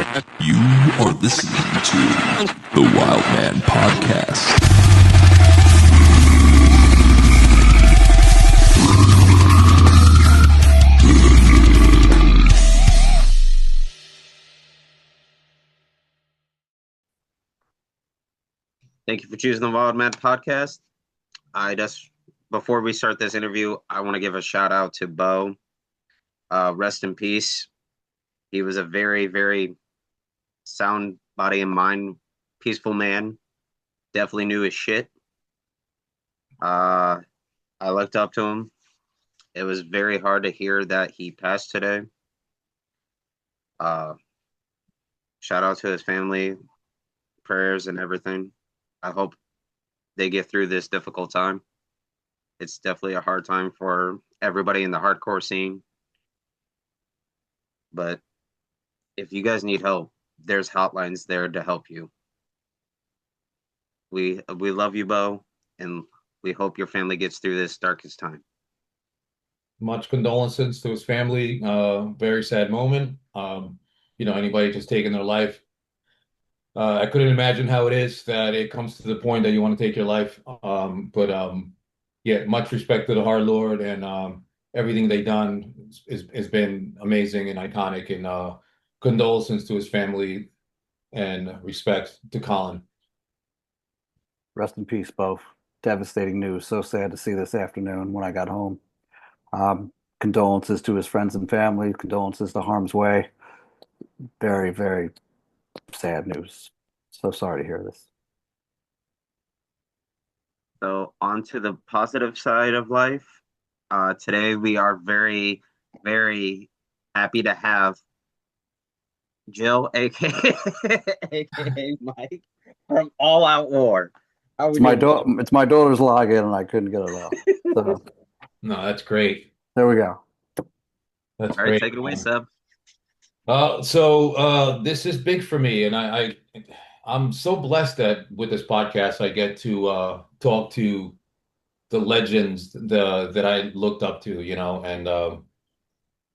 You are listening to the Wild Man Podcast. Thank you for choosing the Wild Man Podcast. Before we start this interview, I want to give a shout out to Bo. Rest in peace. He was a very, very sound body and mind, peaceful man. Definitely knew his shit. I looked up to him. It was very hard to hear that he passed today. Shout out to his family, prayers and everything. I hope they get through this difficult time. It's definitely a hard time for everybody in the hardcore scene. But if you guys need help, there's hotlines there to help you. We love you, Bo, and we hope your family gets through this darkest time. Much condolences to his family. Very sad moment. Anybody just taking their life. I couldn't imagine how it is that it comes to the point that you want to take your life. Yeah, much respect to the Hard Lord and everything they've done has been amazing and iconic. And condolences to his family and respect to Colin. Rest in peace, Bo. Devastating news. So sad to see this afternoon when I got home. Condolences to his friends and family. Condolences to Harm's Way. Very, very sad news. So sorry to hear this. So on to the positive side of life. Today we are very, very happy to have Jill, aka aka Mike, from All Out War. It's my daughter's login, and I couldn't get it off. So No, that's great. there we go. That's All right, great. take it away, Seb. This is big for me, and I'm so blessed that with this podcast I get to talk to the legends that I looked up to, and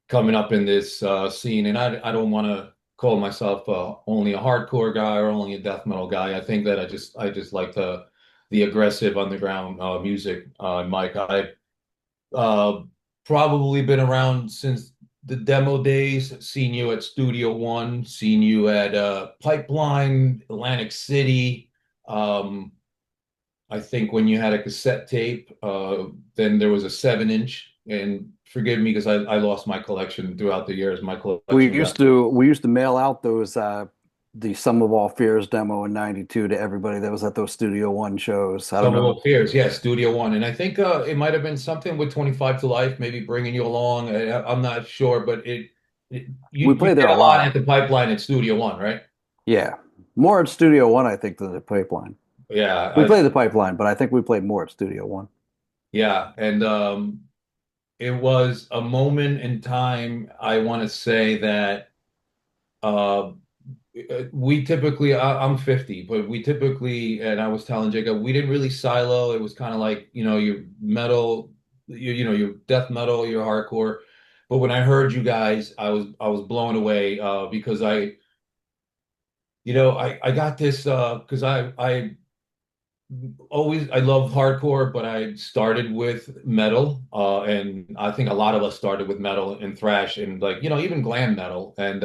coming up in this scene. And I don't want to call myself only a hardcore guy or only a death metal guy. I think that I just like the aggressive underground music. Mike, I've probably been around since the demo days, seen you at Studio One, seen you at Pipeline, Atlantic City. I think when you had a cassette tape, then there was a 7-inch. And forgive me because I lost my collection throughout the years. My collection We used to mail out those the Sum of All Fears demo in '92 to everybody that was at those Studio One shows. I don't Some of know. All Fears, yeah, Studio One, and I think it might have been something with 25 to Life, maybe bringing you along. I'm not sure, but you We played there did a a lot lot. at the Pipeline at Studio One, right? Yeah, more at Studio One, I think, than the Pipeline. Yeah, We played the Pipeline, but I think we played more at Studio One. yeah, and it was a moment in time. I want to say that uh, we typically, I'm 50, but we typically, and I was telling Jacob, we didn't really silo. It was kind of like, your metal, your death metal, your hardcore. But when I heard you guys, I was blown away because I got this because I love hardcore, but I started with metal, and I think a lot of us started with metal and thrash and like even glam metal, and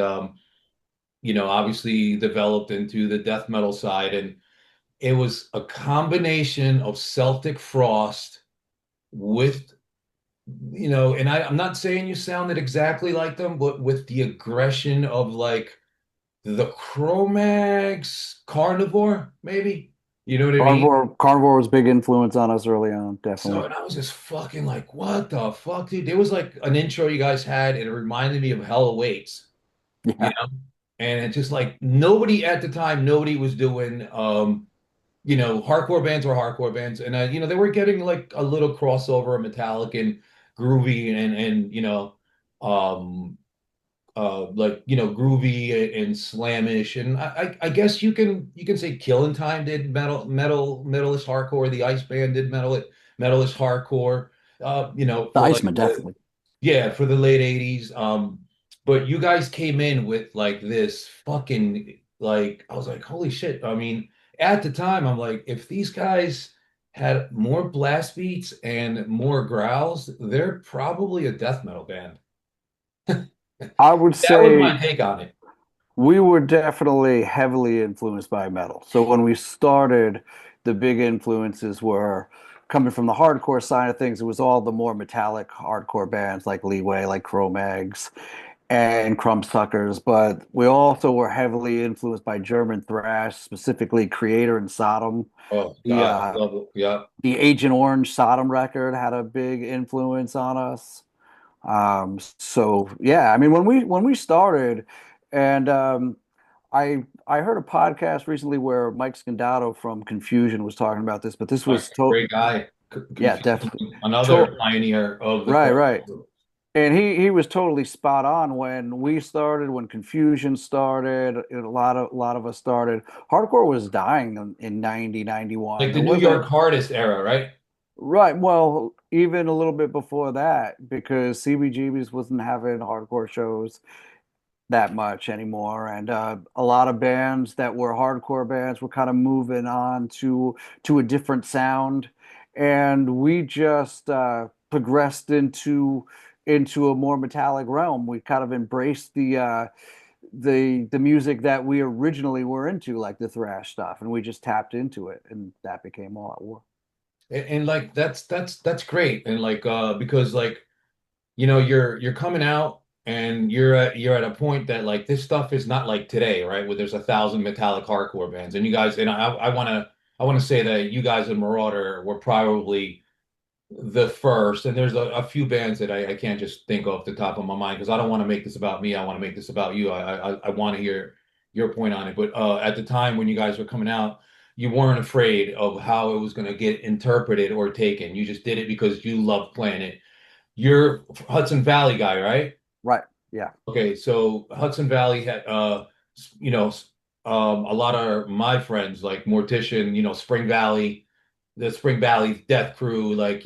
obviously developed into the death metal side, and it was a combination of Celtic Frost with and I'm not saying you sounded exactly like them, but with the aggression of like the Cro-Mags, Carnivore, maybe. You know what I mean? Carnivore was a big influence on us early on, So, definitely. and I was just fucking like, what the fuck, dude? There was like an intro you guys had, and it reminded me of Hell Awaits, you Yeah. know? And it's just like nobody at the time, nobody was doing, hardcore bands were hardcore bands. And, they were getting like a little crossover, metallic and groovy and um, groovy and slamish, and I guess you can say Killing Time did metalish hardcore. The Ice Band did metalish hardcore. The For like Iceman, definitely. yeah, for the late '80s. but you guys came in with like this fucking like I was like, holy shit. I mean, at the time, I'm like, if these guys had more blast beats and more growls, they're probably a death metal band. I would That was my say take on it. we were definitely heavily influenced by metal. So when we started, the big influences were coming from the hardcore side of things. It was all the more metallic hardcore bands like Leeway, like Cro-Mags, and Crumbsuckers. But we also were heavily influenced by German thrash, specifically Creator and Sodom. Oh The God, uh, love it. Yeah. the Agent Orange Sodom record had a big influence on us. So yeah, I mean when we started, and I heard a podcast recently where Mike Scandato from Confusion was talking about this, but this Like, was to great guy. yeah, Confused. definitely Another to pioneer of the right, right. crossover. And he was totally spot on when we started, when Confusion started, and a lot of us started. Hardcore was dying in 90, 91. Like the There New wasn't York hardest era, right? right, well, even a little bit before that, because CBGB's wasn't having hardcore shows that much anymore. And a lot of bands that were hardcore bands were kind of moving on to a different sound, and we just progressed into a more metallic realm. We kind of embraced the music that we originally were into, like the thrash stuff, and we just tapped into it, and that became All Out War. And like that's great. And like because like you're coming out and you're at a point that like this stuff is not like today, right? Where there's 1,000 metallic hardcore bands, and you guys and I want to say that you guys in Marauder were probably the first, and there's a few bands that I can't just think off the top of my mind because I don't want to make this about me. I want to make this about you. I want to hear your point on it. But at the time when you guys were coming out, you weren't afraid of how it was going to get interpreted or taken. You just did it because you loved playing it. You're Hudson Valley guy, right? Right. Yeah. Okay, so Hudson Valley had, you know, a lot of my friends like Mortician, Spring Valley, the Spring Valley Death Crew, like,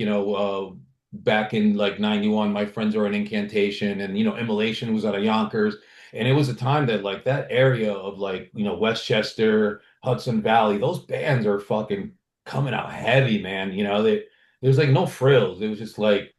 back in like 91, my friends were in Incantation and, Immolation was out of Yonkers. And it was a time that like that area of like, Westchester, Hudson Valley, those bands are fucking coming out heavy, man. There's like no frills. It was just like,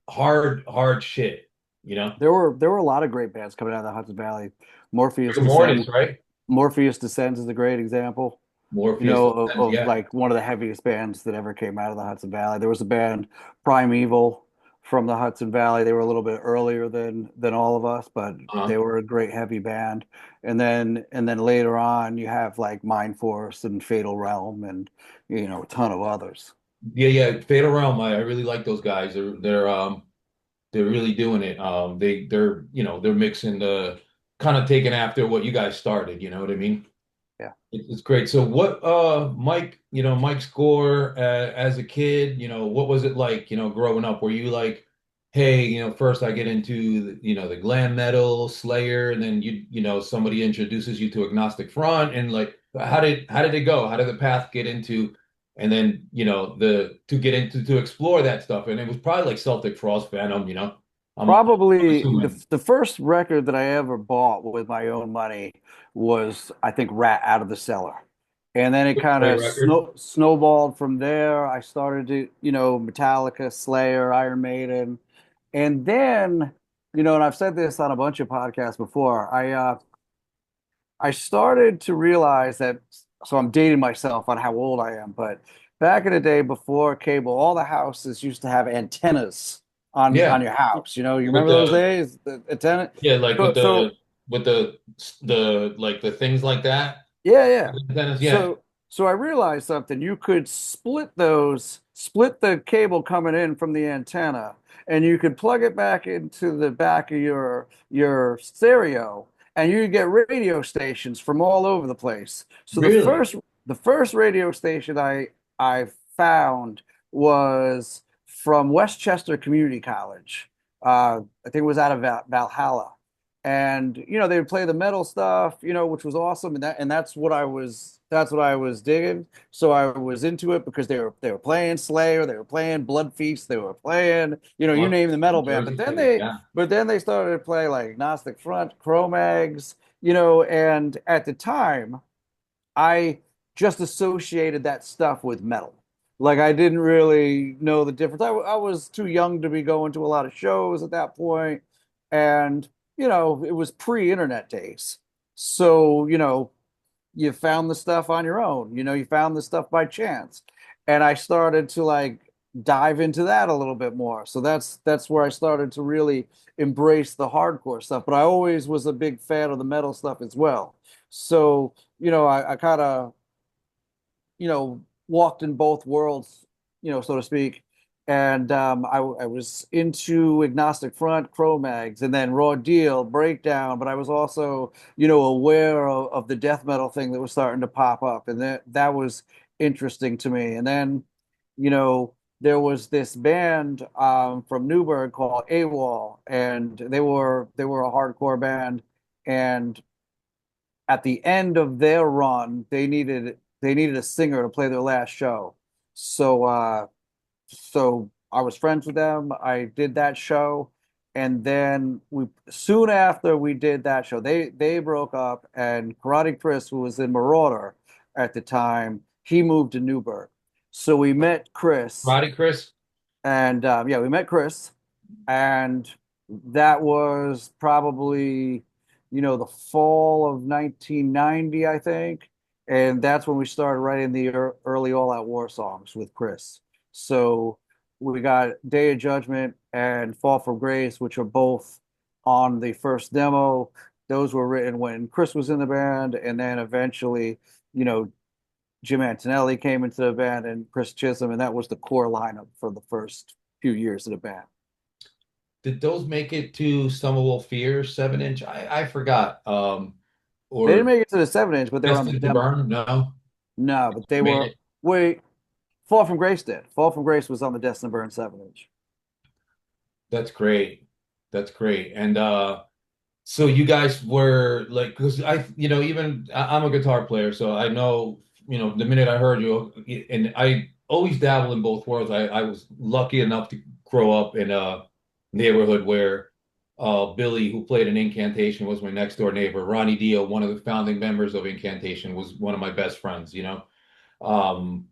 hard, hard shit, you know? There were a lot of great bands coming out of the Hudson Valley. Morpheus Rigor Mortis, Descend right? Morpheus Descends is a great example, Morpheus, of yeah. like one of the heaviest bands that ever came out of the Hudson Valley. There was a band, Primeval, from the Hudson Valley. They were a little bit earlier than all of us, but Uh-huh. they were a great heavy band. And then later on, you have like Mind Force and Fatal Realm, and a ton of others. Yeah, yeah. Fatal Realm, I really like those guys. They're really doing it. They're mixing the kind of taking after what you guys started, you know what I mean? Yeah. It's great. So what Mike, Mike's score as a kid, what was it like, growing up? Were you like, hey, first I get into the glam metal Slayer and then somebody introduces you to Agnostic Front and like how did it go? How did the path get into and then the to get into to explore that stuff? And it was probably like Celtic Frost Phantom, I'm Probably the assuming. the first record that I ever bought with my own money was, I think, Rat Out of the Cellar. And then it kind Great of record. snowballed from there. I started to, Metallica, Slayer, Iron Maiden. And then, and I've said this on a bunch of podcasts before, I started to realize that, so I'm dating myself on how old I am, but back in the day before cable, all the houses used to have antennas on Yeah. your house. You With remember those the days? The antenna. Yeah, like So, with so the like the things like that. yeah, yeah. Antennas, yeah. So I realized something. You could split the cable coming in from the antenna, and you could plug it back into the back of your stereo, and you could get radio stations from all over the place. So the Really? first the first radio station I found was from Westchester Community College. I think it was out of Valhalla, and they would play the metal stuff, which was awesome, and that's what I was digging. So I was into it because they were playing Slayer, they were playing Blood Feast, they were playing, you Well, name the metal band. Jersey But then City, they yeah. but then they started to play like Agnostic Front, Cro-Mags, and at the time I just associated that stuff with metal. Like I didn't really know the difference. I was too young to be going to a lot of shows at that point, and it was pre-internet days. So, you found the stuff on your own. You found the stuff by chance. And I started to like dive into that a little bit more. So that's where I started to really embrace the hardcore stuff. But I always was a big fan of the metal stuff as well. So, I kind of walked in both worlds, so to speak. And I was into Agnostic Front, Cro-Mags, and then Raw Deal, Breakdown. But I was also, aware of the death metal thing that was starting to pop up, and that was interesting to me. And then, there was this band from Newburgh called AWOL, and they were a hardcore band, and at the end of their run, they needed a singer to play their last show. So I was friends with them. I did that show, and then we soon after we did that show, they broke up, and Karate Chris, who was in Marauder at the time, he moved to Newburgh. So we met Chris, Roddy Chris. and yeah, we met Chris, and that was probably, the fall of 1990, I think. And that's when we started writing the early All Out War songs with Chris. So we got Day of Judgment and Fall from Grace, which are both on the first demo. Those were written when Chris was in the band, and then eventually, you know, Jim Antonelli came into the band and Chris Chisholm, and that was the core lineup for the first few years of the band. Did those make it to Summerwell Fear 7-inch? I forgot. They didn't Or make it to the 7-inch, but they were on the Destined to demo. Burn? No, No, but they made were. it. Wait, Fall from Grace did. Fall from Grace was on the Destin Burn 7-inch. That's great. That's great. And so you guys were like, because I'm a guitar player, so I know, the minute I heard you, and I always dabble in both worlds. I was lucky enough to grow up in a neighborhood where Billy, who played in Incantation, was my next door neighbor. Ronnie Dio, one of the founding members of Incantation, was one of my best friends. Um,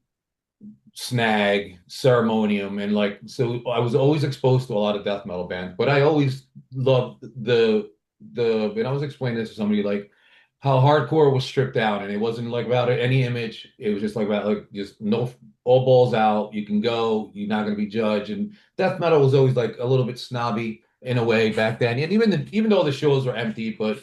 Snag, Ceremonium, and like so I was always exposed to a lot of death metal bands, but I always loved the and I was explaining this to somebody like how hardcore was stripped down and it wasn't like about any image. It was just like about like just no all balls out, you can go, you're not gonna be judged. And death metal was always like a little bit snobby in a way back then. And even though the shows were empty, but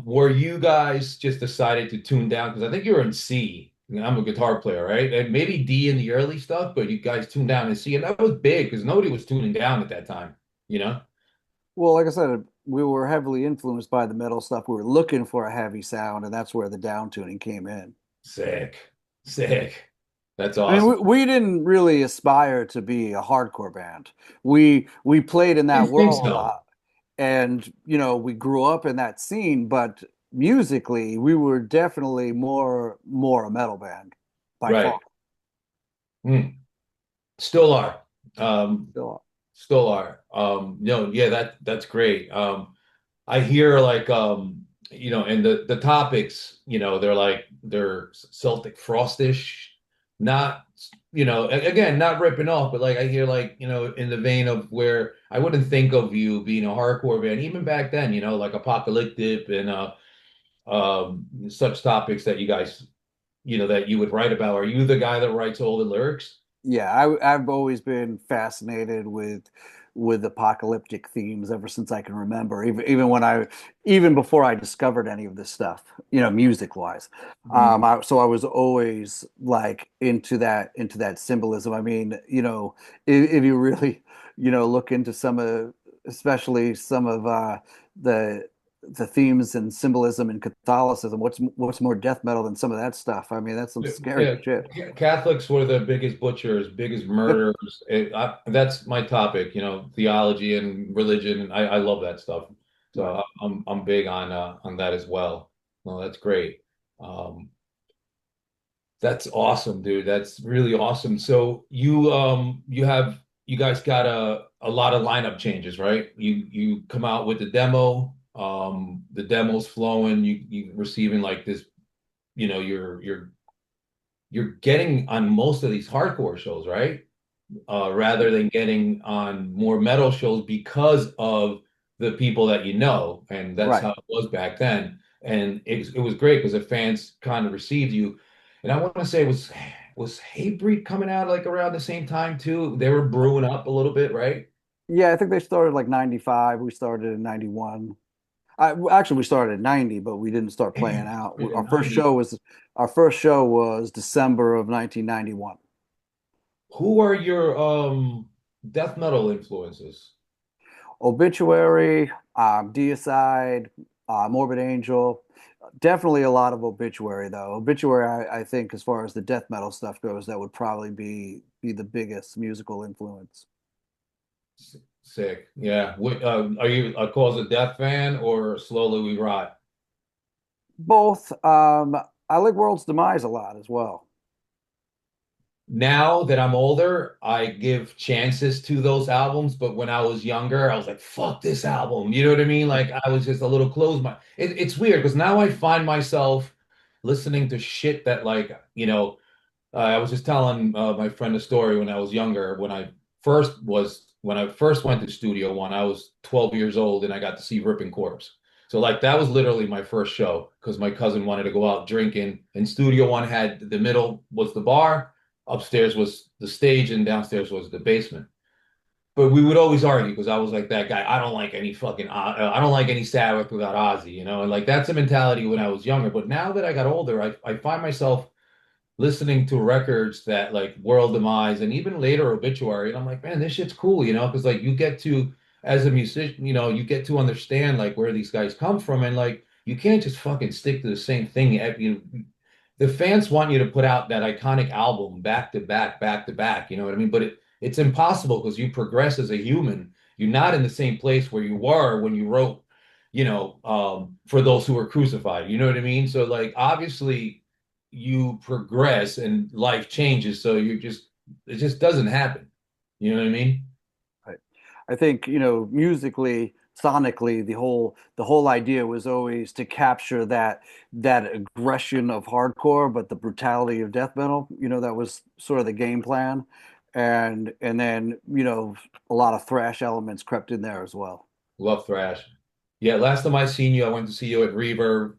where you guys just decided to tune down because I think you were in C. And I'm a guitar player, right? And maybe D in the early stuff, but you guys tuned down in C, and that was big because nobody was tuning down at that time, you know? Well, like I said, we were heavily influenced by the metal stuff. We were looking for a heavy sound, and that's where the down tuning came in. Sick, sick. That's I mean, awesome. we didn't really aspire to be a hardcore band. We played in I that didn't think world, so. and we grew up in that scene, but musically, we were definitely more a metal band by far. Right. Hmm. Still are. Um, Still, Still are. No, yeah, that's great. I hear like and the topics, they're Celtic frostish, not again, not ripping off, but like I hear like, in the vein of where I wouldn't think of you being a hardcore band, even back then, like apocalyptic and such topics that you guys, that you would write about. Are you the guy that writes all the lyrics? yeah, I've always been fascinated with apocalyptic themes ever since I can remember. Even before I discovered any of this stuff, music wise. Mhm. So I was always like into that symbolism. I mean, if you really, look into especially some of the the themes and symbolism in Catholicism, what's more death metal than some of that stuff? I mean, that's some scary Yeah, shit. Catholics were the biggest butchers, biggest murderers. That's my topic, theology and religion. I love that stuff. So Right. I'm big on that as well. Well, that's great. Um, that's awesome, dude. That's really awesome. So you guys got a lot of lineup changes, right? You come out with the demo, the demo's flowing, you receiving like this, you're getting on most of these hardcore shows, right? Rather than getting on more metal shows because of the people that you know, and that's Right. how it was back then. And it was great because the fans kind of received you. And I want to say was Hatebreed coming out like around the same time too? They were brewing up a little bit, right? Yeah, I think they started like 95. We started in 91. Actually, we started in 90, but we didn't start playing Damn, out. in 90. Our first show was December of 1991. Who are your death metal influences? Obituary, Deicide, Morbid Angel. Definitely a lot of Obituary though. Obituary, I think, as far as the death metal stuff goes, that would probably be the biggest musical influence. Sick. Yeah. Are you a Cause of Death fan or Slowly We Rot? Both. I like World's Demise a lot as well. Now that I'm older, I give chances to those albums, but when I was younger, I was like, fuck this album. You know what I mean? Like I was just a little closed mind. It's weird because now I find myself listening to shit that I was just telling my friend a story when I was younger. When I first went to Studio One, I was 12 years old and I got to see Ripping Corpse. So like that was literally my first show because my cousin wanted to go out drinking, and Studio One had the middle was the bar, upstairs was the stage, and downstairs was the basement. But we would always argue because I was like that guy. I don't like any I don't like any Sabbath without Ozzy, and like that's a mentality when I was younger. But now that I got older, I find myself listening to records that like World Demise and even later Obituary, and I'm like, man, this shit's cool, because like you get to, as a musician, you get to understand like where these guys come from, and like you can't just fucking stick to the same thing. The fans want you to put out that iconic album back to back, back to back. You know what I mean? But it's impossible because you progress as a human. You're not in the same place where you were when you wrote, for those who were crucified. You know what I mean? So like obviously you progress and life changes. So it just doesn't happen. You know what I mean? Right. I think, musically, sonically, the whole idea was always to capture that aggression of hardcore, but the brutality of death metal. That was sort of the game plan. And then, a lot of thrash elements crept in there as well. Love thrash. Yeah, last time I seen you, I went to see you at Reverb,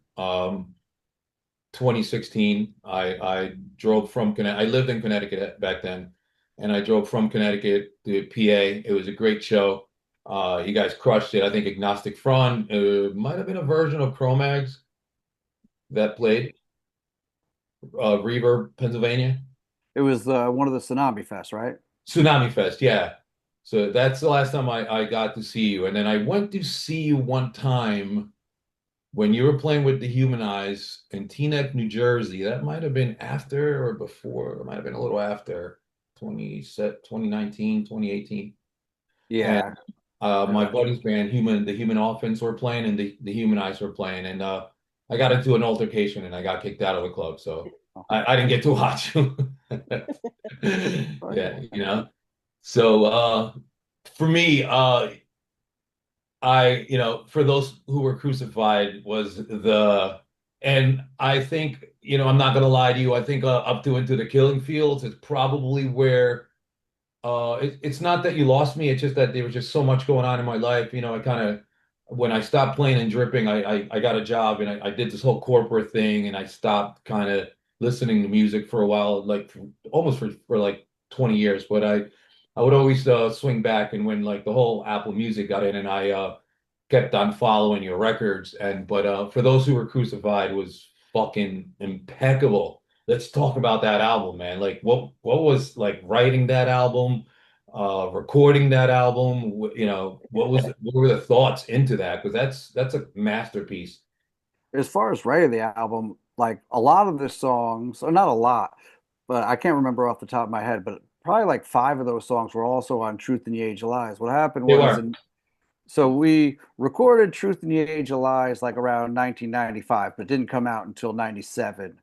2016. I drove from Connecticut. I lived in Connecticut back then, and I drove from Connecticut to PA. It was a great show. You guys crushed it. I think Agnostic Front might have been a version of Cro-Mags that played Reverb, Pennsylvania. It was one of the Tsunami Fest, right? Tsunami Fest, yeah. So that's the last time I got to see you. And then I went to see you one time when you were playing with the Human Eyes in Teaneck, New Jersey. That might have been after or before. It might have been a little after 2019, 2018. And Yeah. my Uh, buddy's band, the Human Offense were playing, and the Human Eyes were playing. And I got into an altercation and I got kicked out of the club. So I didn't get to watch you. right. Yeah, So for me, for those who were crucified and I think, I'm not gonna lie to you, I think up to Into the Killing Fields is probably where it's not that you lost me, it's just that there was just so much going on in my life. I kind of when I stopped playing and dripping, I got a job and I did this whole corporate thing and I stopped kind of listening to music for a while, like almost for like 20 years. But I would always swing back, and when like the whole Apple Music got in, and I kept on following your records. And but For those who were crucified was fucking impeccable. Let's talk about that album, man. Like what was like writing that album, recording that album, what were the thoughts into that? Because that's a masterpiece. As far as writing the album, like a lot of the songs, or not a lot, but I can't remember off the top of my head, but probably like five of those songs were also on Truth in the Age of Lies. What happened They was were. in So we recorded Truth in the Age of Lies like around 1995, but didn't come out until 97.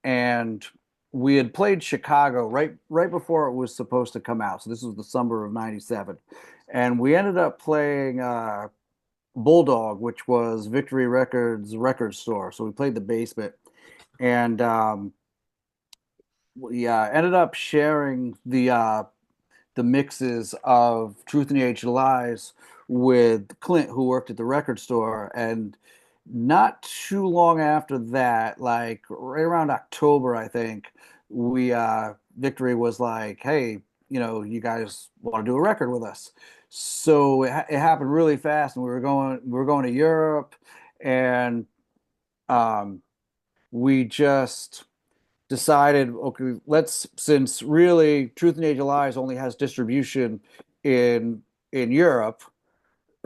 And we had played Chicago right before it was supposed to come out. So this was the summer of 97. And we ended up playing Bulldog, which was Victory Records record store. So we played the basement. And we ended up sharing the mixes of Truth in the Age of Lies with Clint, who worked at the record store. And not too long after that, like right around October, I think, we Victory was like, "Hey, you guys want to do a record with us?" So it happened really fast, and we were going to Europe, and um, we just decided, okay, since really Truth and Age of Lies only has distribution in Europe,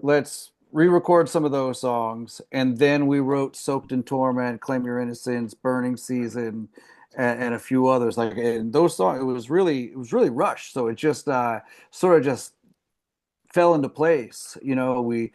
let's re-record some of those songs. And then we wrote Soaked in Torment, Claim Your Innocence, Burning Season, and a few others. Like, and those songs, it was really rushed. So it just sort of just fell into place. We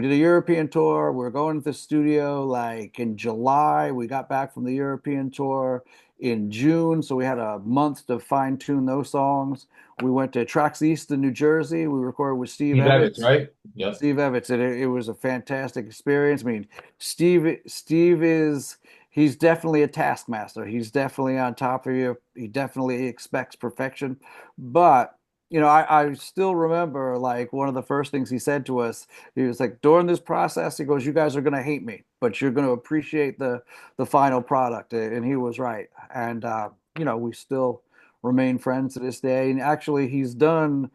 did a European tour. We were going to the studio like in July. We got back from the European tour in June, so we had a month to fine tune those songs. We went to Tracks East in New Jersey. We recorded with Steve Steve Evans, Evans. right? Yep. Steve Evans, and it was a fantastic experience. I mean, Steve is he's definitely a taskmaster. He's definitely on top of you. He definitely expects perfection, but I still remember like one of the first things he said to us. He was like, during this process, he goes, "You guys are going to hate me, but you're going to appreciate the final product." And he was right. And we still remain friends to this day. And actually, he's done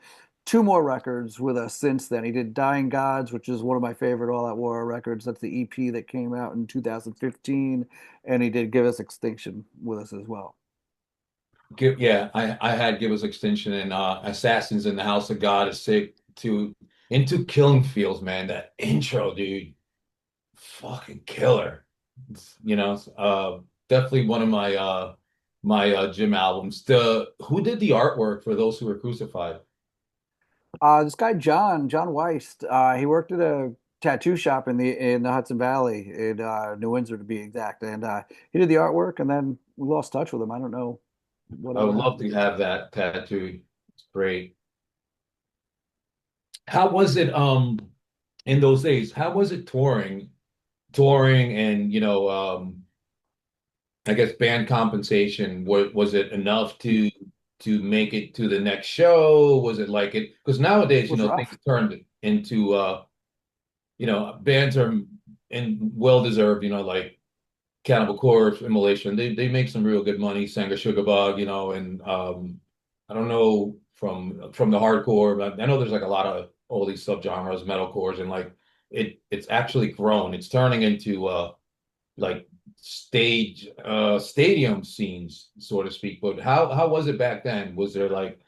two more records with us since then. He did Dying Gods, which is one of my favorite All Out War records. That's the EP that came out in 2015. And he did Give Us Extinction with us as well. Yeah, I had Give Us Extinction and Assassins in the House of God is sick to into Killing Fields, man. That intro, dude, fucking killer. Definitely one of my gym albums. The Who did the artwork for Those Who Were Crucified? This guy John Weist, he worked at a tattoo shop in the Hudson Valley in New Windsor to be exact, and he did the artwork, and then we lost touch with him. I don't know I would whatever love happened. to have that tattoo. It's great. How was it in those days? How was it touring and I guess band compensation, was it enough to make it to the next show? Was it like it? Because It nowadays, was things rough. turned into bands are and well deserved, like Cannibal Corpse, Immolation. They make some real good money, Sanger Sugar Bug, and I don't know from the hardcore, but I know there's like a lot of all these subgenres, metalcores, and like it's actually grown. It's turning into like stadium scenes, so to speak. But how was it back then? Was there like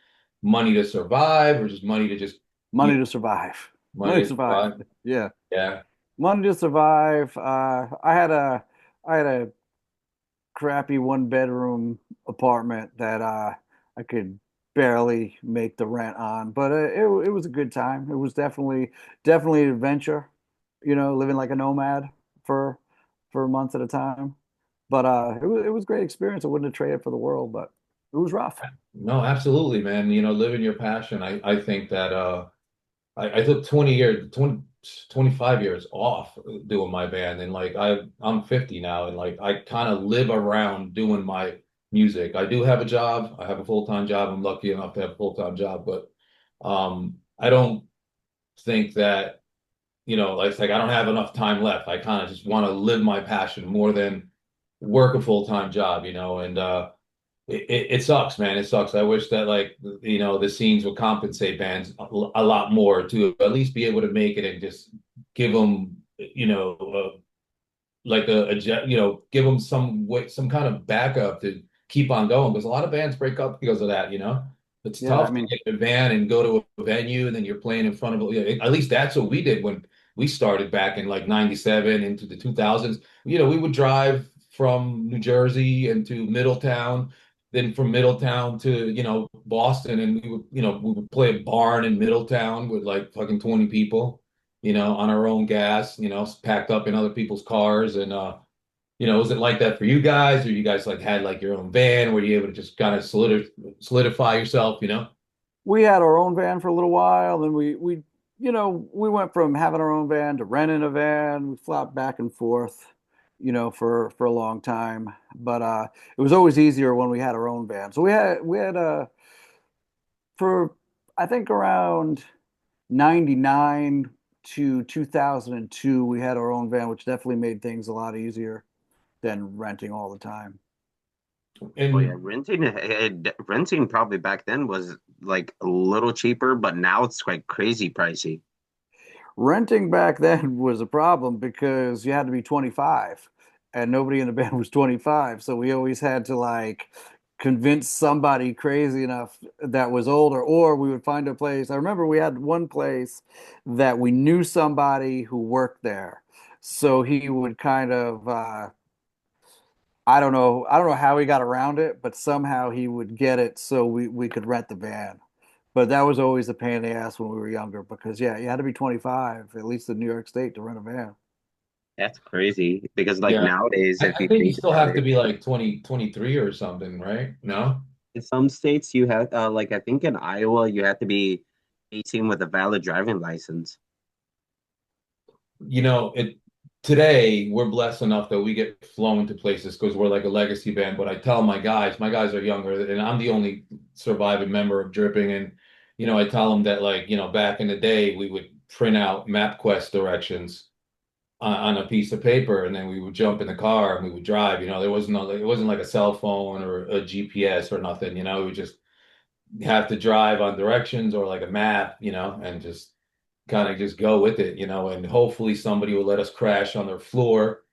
money to survive or just money to just Money to survive. Money money to to survive. survive? Yeah, Yeah. money to survive. I had a crappy one bedroom apartment that I could barely make the rent on, but it was a good time. It was definitely an adventure, living like a nomad for for months at a time. But it was a great experience. I wouldn't have traded it for the world, but it was rough. No, absolutely, man. Living your passion. I think that I took 20 years, 25 years off doing my band. And like I'm 50 now and like I kind of live around doing my music. I do have a job. I have a full-time job. I'm lucky enough to have a full-time job, but I don't think that, like I don't have enough time left. I kind of just want to live my passion more than work a full-time job, and it sucks, man. It sucks. I wish that like the scenes would compensate bands a lot more to at least be able to make it and just give them like give them some kind of backup to keep on going because a lot of bands break up because of that. It's Yeah, I tough to mean, get in a van and go to a venue and then you're playing in front of at least that's what we did when we started back in like 97 into the 2000s. We would drive from New Jersey into Middletown then from Middletown to, Boston, and we would play a barn in Middletown with like fucking 20 people, on our own gas, packed up in other people's cars. And was it like that for you guys, or you guys like had like your own van? Were you able to just kind of solidify yourself? We had our own van for a little while, then we went from having our own van to renting a van. We flopped back and forth, for a long time. But it was always easier when we had our own van. So we had for I think around 99 to 2002, we had our own van, which definitely made things a lot easier than renting all the time. Oh yeah, And renting probably back then was like a little cheaper, but now it's like crazy pricey. Renting back then was a problem because you had to be 25 and nobody in the band was 25. So we always had to like convince somebody crazy enough that was older, or we would find a place. I remember we had one place that we knew somebody who worked there. So he would kind of, I don't know how he got around it, but somehow he would get it so we could rent the van. But that was always a pain in the ass when we were younger because yeah, you had to be 25, at least in New York State, to rent a van. That's crazy because like yeah, nowadays, if I you think you think still about have to it, be like 20, 23 or something, right? No? in some states you have like I think in Iowa you have to be 18 with a valid driving license. It today we're blessed enough that we get flown to places because we're like a legacy band. But I tell my guys are younger, and I'm the only surviving member of Dripping. And I tell them that like back in the day we would print out MapQuest directions on a piece of paper, and then we would jump in the car and we would drive. It wasn't like a cell phone or a GPS or nothing. We just have to drive on directions or like a map, and just kind of just go with it, and hopefully somebody will let us crash on their floor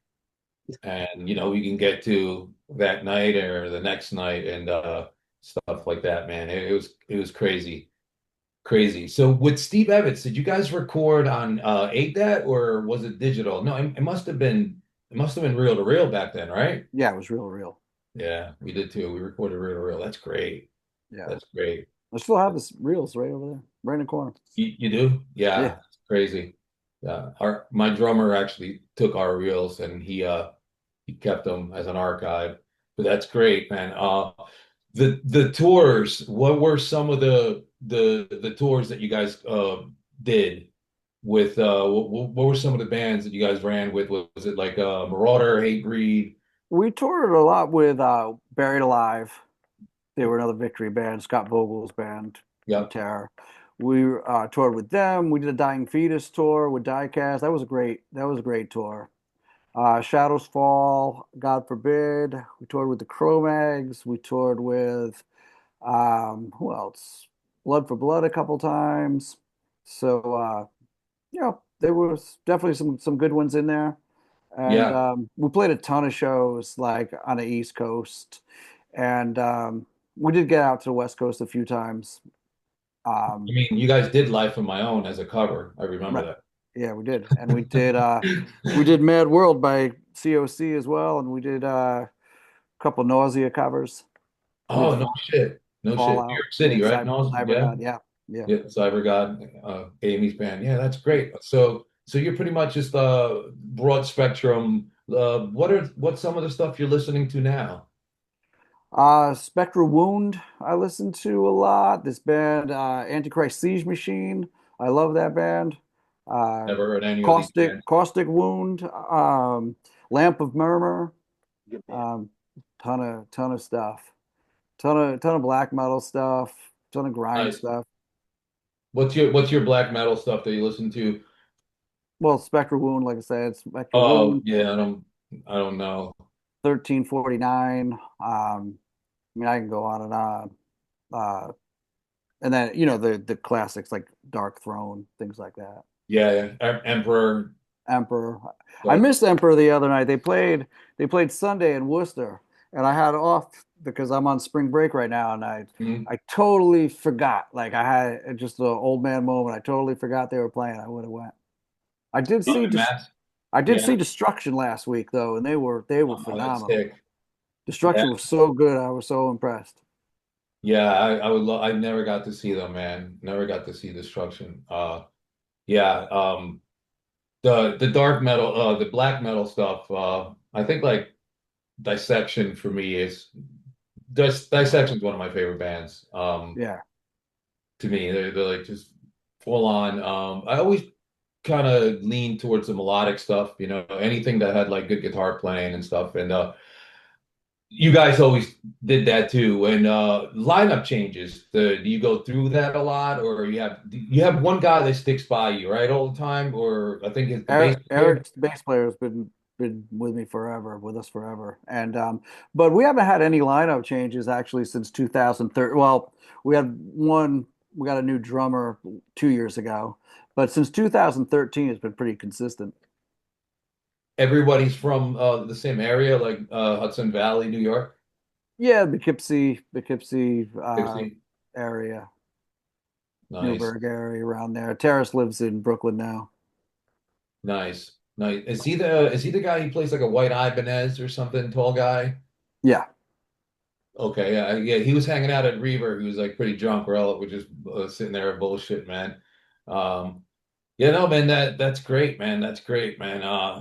and we can get to that night or the next night and stuff like that, man. It was crazy. Crazy. So with Steve Evans, did you guys record on 8-dat or was it digital? No, it must have been reel to reel back then, right? Yeah, it was real. Yeah, we did too. We recorded reel to reel. That's great. Yeah. That's great. I still have this reels right over there, right in the corner. You do? Yeah. Yeah, it's crazy. Yeah, our my drummer actually took our reels and he kept them as an archive. But that's great, man. The tours. What were some of the tours that you guys did with what were some of the bands that you guys ran with? Was it like Marauder, Hatebreed? We toured a lot with Buried Alive. They were another Victory band, Scott Vogel's band from Yep. Terror. We toured with them. We did a Dying Fetus tour with Diecast. That was a great tour. Shadows Fall, God Forbid. We toured with the Cro-Mags. We toured with who else? Blood for Blood a couple times. So there was definitely some good ones in there. And Yeah. we played a ton of shows like on the East Coast, and we did get out to the West Coast a few times. I Um, mean, you guys did Life on My Own as a cover. I remember right, that. yeah, we did, and we did Mad World by COC as well, and we did a couple Nausea covers. We did Oh, no shit. No shit. New Fallout. York We City, did right? No, Cyber yeah. God. Yeah, yeah. Yeah, Cyber God, Amy's band. Yeah, that's great. So you're pretty much just broad spectrum. What's some of the stuff you're listening to now? Spectral Wound, I listen to a lot. This band, Antichrist Siege Machine, I love that band. Uh, Never heard any of these bands. Caustic Wound, Lamp of Murmur, Good band. ton of stuff, ton of black metal stuff, ton of grind Nice. stuff. What's your black metal stuff that you listen to? Well, Spectral Wound, like I said, Spectral Oh Wound, yeah, I don't know. 1349. I mean, I can go on and on. Uh, and then the classics like Dark Throne, things like that. Yeah, yeah. Emperor. Emperor. I But missed Emperor the other night. They played Sunday in Worcester, and I had off because I'm on spring break right now, and I mhm. I totally forgot. Like I had just an old man moment. I totally forgot they were playing. I would have went. I did see Mass. I did Yeah. see Destruction last week though, and they were Oh, that's phenomenal. sick. Yeah, Destruction was so good. I was so impressed. yeah, I would love. I never got to see them, man. Never got to see Destruction. Yeah, the dark metal, the black metal stuff. I think like Dissection for me is Dissection is one of my favorite bands. Yeah. To me, they're like just full on. I always kind of lean towards the melodic stuff, anything that had like good guitar playing and stuff. And you guys always did that too. And lineup changes. Do you go through that a lot, or you have one guy that sticks by you, right, all the time? Or I think it's the bass player. Eric's bass player has been with me forever, with us forever. And but we haven't had any lineup changes actually since 2013. Well, we had one, we got a new drummer 2 years ago, but since 2013 it's been pretty consistent. Everybody's from the same area, like Hudson Valley, New York. Yeah, Poughkeepsie Dixie. area, Nice, Newburgh area around there. Terrace lives in Brooklyn now. nice, nice. Is he the guy who plays like a white Ibanez or something, tall guy? Yeah. Okay, yeah, yeah. He was hanging out at Reaver. He was like pretty drunk. We're all just sitting there bullshit, man. Um, yeah, no, man. That's great, man. That's great, man.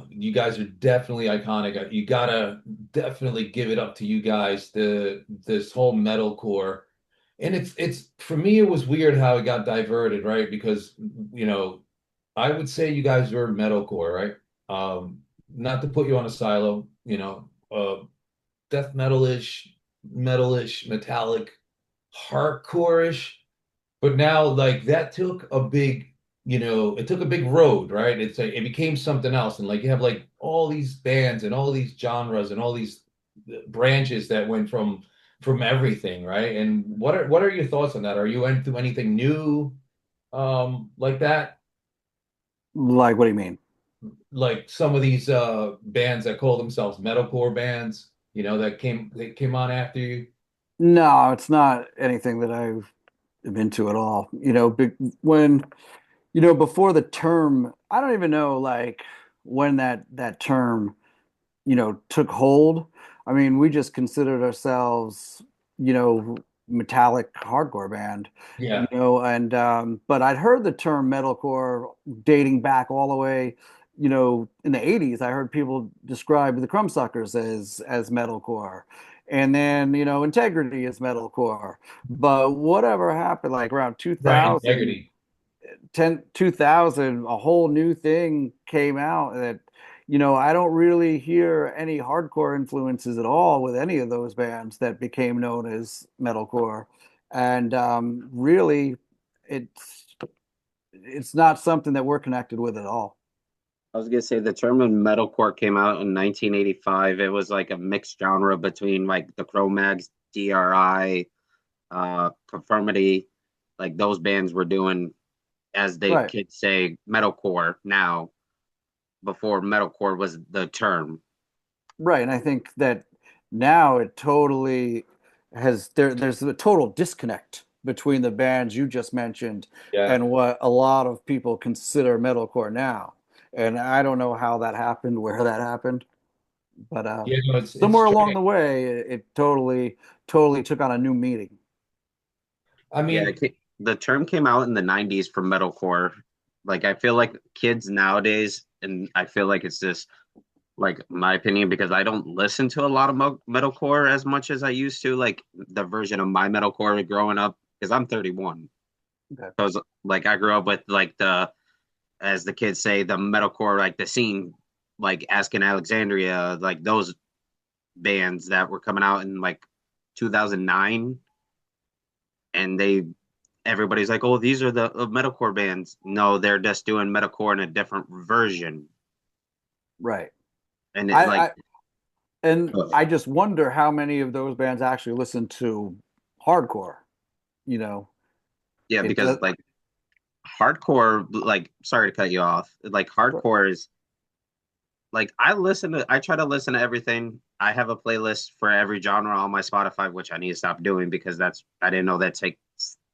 You guys are definitely iconic. You gotta definitely give it up to you guys. This whole metalcore, and it's for me. It was weird how it got diverted, right? Because you know, I would say you guys were metalcore, right? Not to put you on a silo, death metalish, metallic, hardcore-ish. But now, like that took a big, it took a big road, right? It's like it became something else, and like you have like all these bands and all these genres and all these branches that went from everything, right? And what are your thoughts on that? Are you into anything new, like that? Like, what do you mean? Like some of these bands that call themselves metalcore bands, that came on after you? No, it's not anything that I've been to at all. When before the term, I don't even know like when that term, took hold. I mean, we just considered ourselves, you know, metallic hardcore band, Yeah, and but I'd heard the term metalcore dating back all the way, in the 80s. I heard people describe the Crumbsuckers as metalcore. And then, Integrity is metalcore. But whatever happened, like around right. 2000, Integrity. 2000, a whole new thing came out that, I don't really hear any hardcore influences at all with any of those bands that became known as metalcore. And really, it's it's not something that we're connected with at all. I was gonna say the term of metalcore came out in 1985. It was like a mixed genre between like the Cro-Mags, DRI, Conformity, like those bands were doing, as they Right. kids say, metalcore now. Before metalcore was the term. Right. And I think that now it totally there's a total disconnect between the bands you just mentioned Yeah. and what a lot of people consider metalcore now. And I don't know how that happened, where that happened, but Yeah, no, it's somewhere along the strange. way it totally took on a new meaning. I Yeah, mean, the term came out in the 90s for metalcore. Like I feel like kids nowadays, and I feel like it's just like my opinion because I don't listen to a lot of metalcore as much as I used to. Like the version of my metalcore growing up, because I'm 31. Okay. So like I grew up with like as the kids say, the metalcore, like the scene, like Asking Alexandria, like those bands that were coming out in like 2009, and everybody's like, oh, these are the metalcore bands. No, they're just doing metalcore in a different version, Right. and it I, like I and I just wonder how many of those bands actually listen to hardcore, you know. yeah, It because does. like hardcore, like sorry to cut you off, like hardcore is like I try to listen to everything. I have a playlist for every genre on my Spotify, which I need to stop doing because I didn't know that takes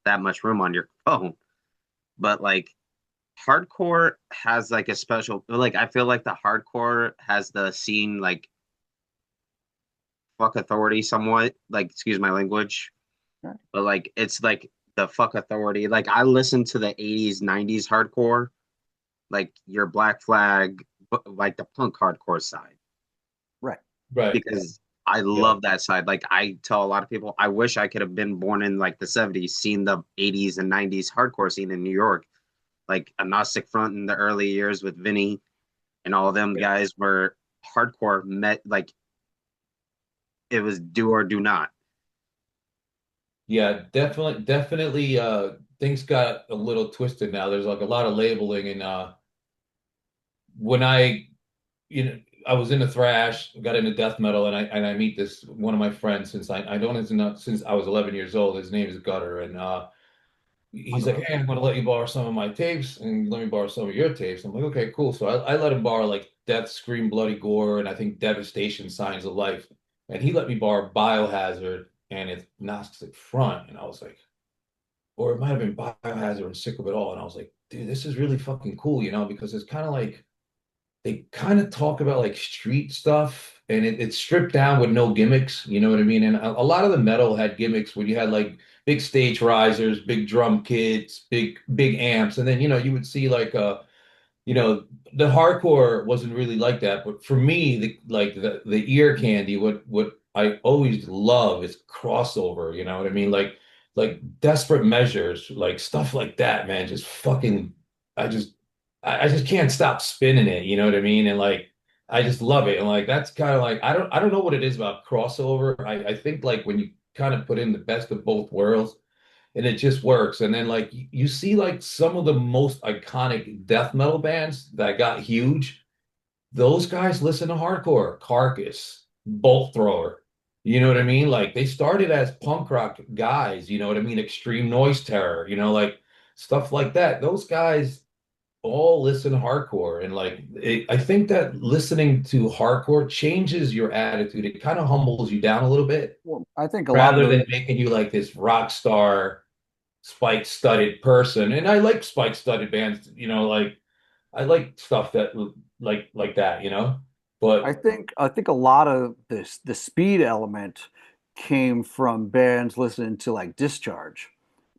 that much room on your phone. But like hardcore has like a special, like I feel like the hardcore has the scene like fuck authority somewhat. Like, excuse my language, Right. but like it's like the fuck authority. Like I listen to the 80s, 90s hardcore, like your Black Flag, like the punk hardcore side, Right. Right. because I Yeah. love that side. Like I tell a lot of people, I wish I could have been born in like the 70s, seen the 80s and 90s hardcore scene in New York, like Agnostic Front in the early years with Vinny and all of them Yeah. guys were hardcore met like it was do or do not. Yeah, definitely things got a little twisted now. There's like a lot of labeling and when you know I was into thrash, got into death metal and I meet this one of my friends since I don't know since I was 11 years old. His name is Gutter and I he's know like, those. "Hey, I'm gonna let you borrow some of my tapes and let me borrow some of your tapes." I'm like, "Okay, cool." So I let him borrow like Death, Scream, Bloody Gore, and I think Devastation, Signs of Life, and he let me borrow Biohazard and it's Gnostic Front, and I was like, or it might have been Biohazard and Sick of It All, and I was like, "Dude, this is really fucking cool," because it's kind of like they kind of talk about like street stuff and it's stripped down with no gimmicks, you know what I mean? And a lot of the metal had gimmicks when you had like big stage risers, big drum kits, big amps, and then you would see like you know, the hardcore wasn't really like that, but for me, the ear candy, what I always love is crossover. You know what I mean? Like Desperate Measures, like stuff like that, man. Just fucking, I just, I just can't stop spinning it. You know what I mean? And like, I just love it. And like, that's kind of like, I don't know what it is about crossover. I think like when you kind of put in the best of both worlds and it just works. And then like you see like some of the most iconic death metal bands that got huge. Those guys listen to hardcore, Carcass, Bolt Thrower. You know what I mean? Like they started as punk rock guys, you know what I mean? Extreme Noise Terror, like stuff like that. Those guys all listen to hardcore. And like I think that listening to hardcore changes your attitude. It kind of humbles you down a little bit Well, I think a lot of rather those. than making you like this rock star spike studded person. And I like spike studded bands, like I like stuff that like that. But I think a lot of this the speed element came from bands listening to like Discharge.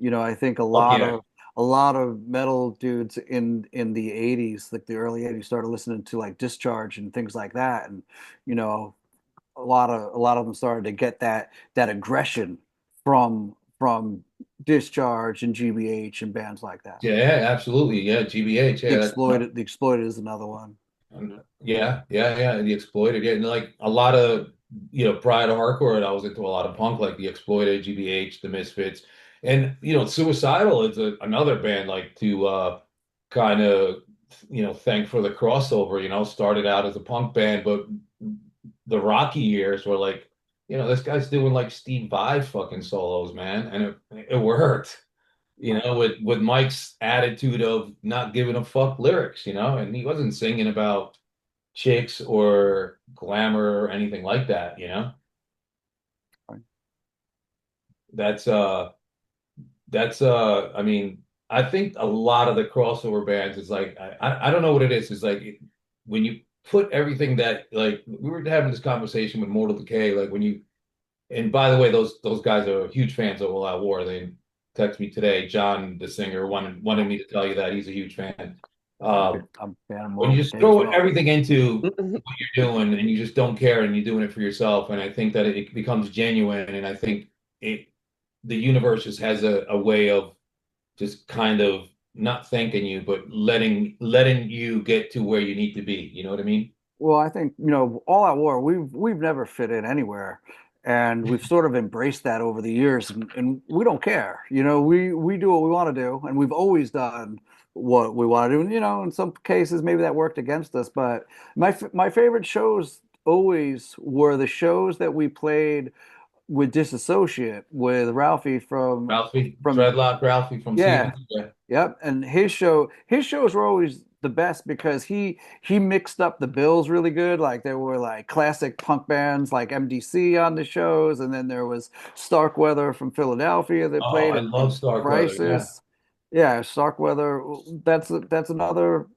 I think a fuck lot yeah. of a lot of metal dudes in the 80s, like the early 80s, started listening to like Discharge and things like that. And you know, a lot of them started to get that aggression from Discharge and GBH and bands like that. Yeah, absolutely. Yeah, GBH. The Yeah, that's Exploited, the Exploited is another one. yeah. The Exploited. Yeah, and like a lot of prior to hardcore, I was into a lot of punk, like the Exploited, GBH, the Misfits, and Suicidal is another band like to kind of thank for the crossover. Started out as a punk band, but the Rocky years were like, this guy's doing like Steve Vai fucking solos, man, and it worked. With Mike's attitude of not giving a fuck lyrics, and he wasn't singing about chicks or glamour or anything like that. That's I mean, I think a lot of the crossover bands is like I don't know what it is. It's like when you put everything that like we were having this conversation with Mortal Decay, like when you and by the way, those guys are huge fans of All Out War. They text me today. John, the singer, wanted me to tell you that he's a huge fan. I'm a fan of When Moral you just Decay as throw well. everything into what you're doing and you just don't care and you're doing it for yourself, and I think that it becomes genuine. And I think the universe just has a way of just kind of not thanking you, but letting you get to where you need to be. You know what I mean? Well, I think, All Out War, we've never fit in anywhere. And we've sort of embraced that over the years and we don't care. We do what we want to do and we've always done what we want to do. And, in some cases maybe that worked against us, but my favorite shows always were the shows that we played with Disassociate with Ralphie Ralphie, from Dreadlock Ralphie from yeah, season 2. yep, and his shows were always the best because he mixed up the bills really good. Like there were like classic punk bands like MDC on the shows, and then there was Starkweather from Philadelphia that Oh, played I love and Starkweather. Yeah. Crisis. Yeah, Starkweather. That's another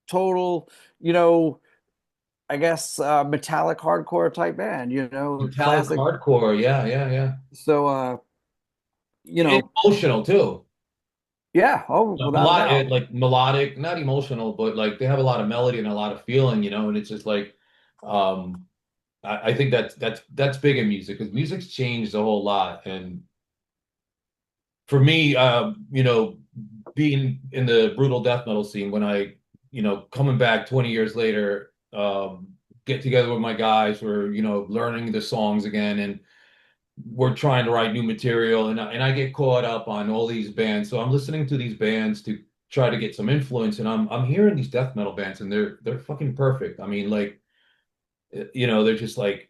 total you know I guess metallic hardcore type band, Metallic classic. hardcore. Yeah, yeah, yeah. So you know, Emotional too. yeah, oh, A without a lot doubt. like melodic, not emotional, but like they have a lot of melody and a lot of feeling, and it's just like um I think that's big in music because music's changed a whole lot. And for me, being in the brutal death metal scene, when I, coming back 20 years later, get together with my guys, we're, learning the songs again, and we're trying to write new material, and I get caught up on all these bands. So I'm listening to these bands to try to get some influence, and I'm hearing these death metal bands, and they're fucking perfect. I mean, like, they're just like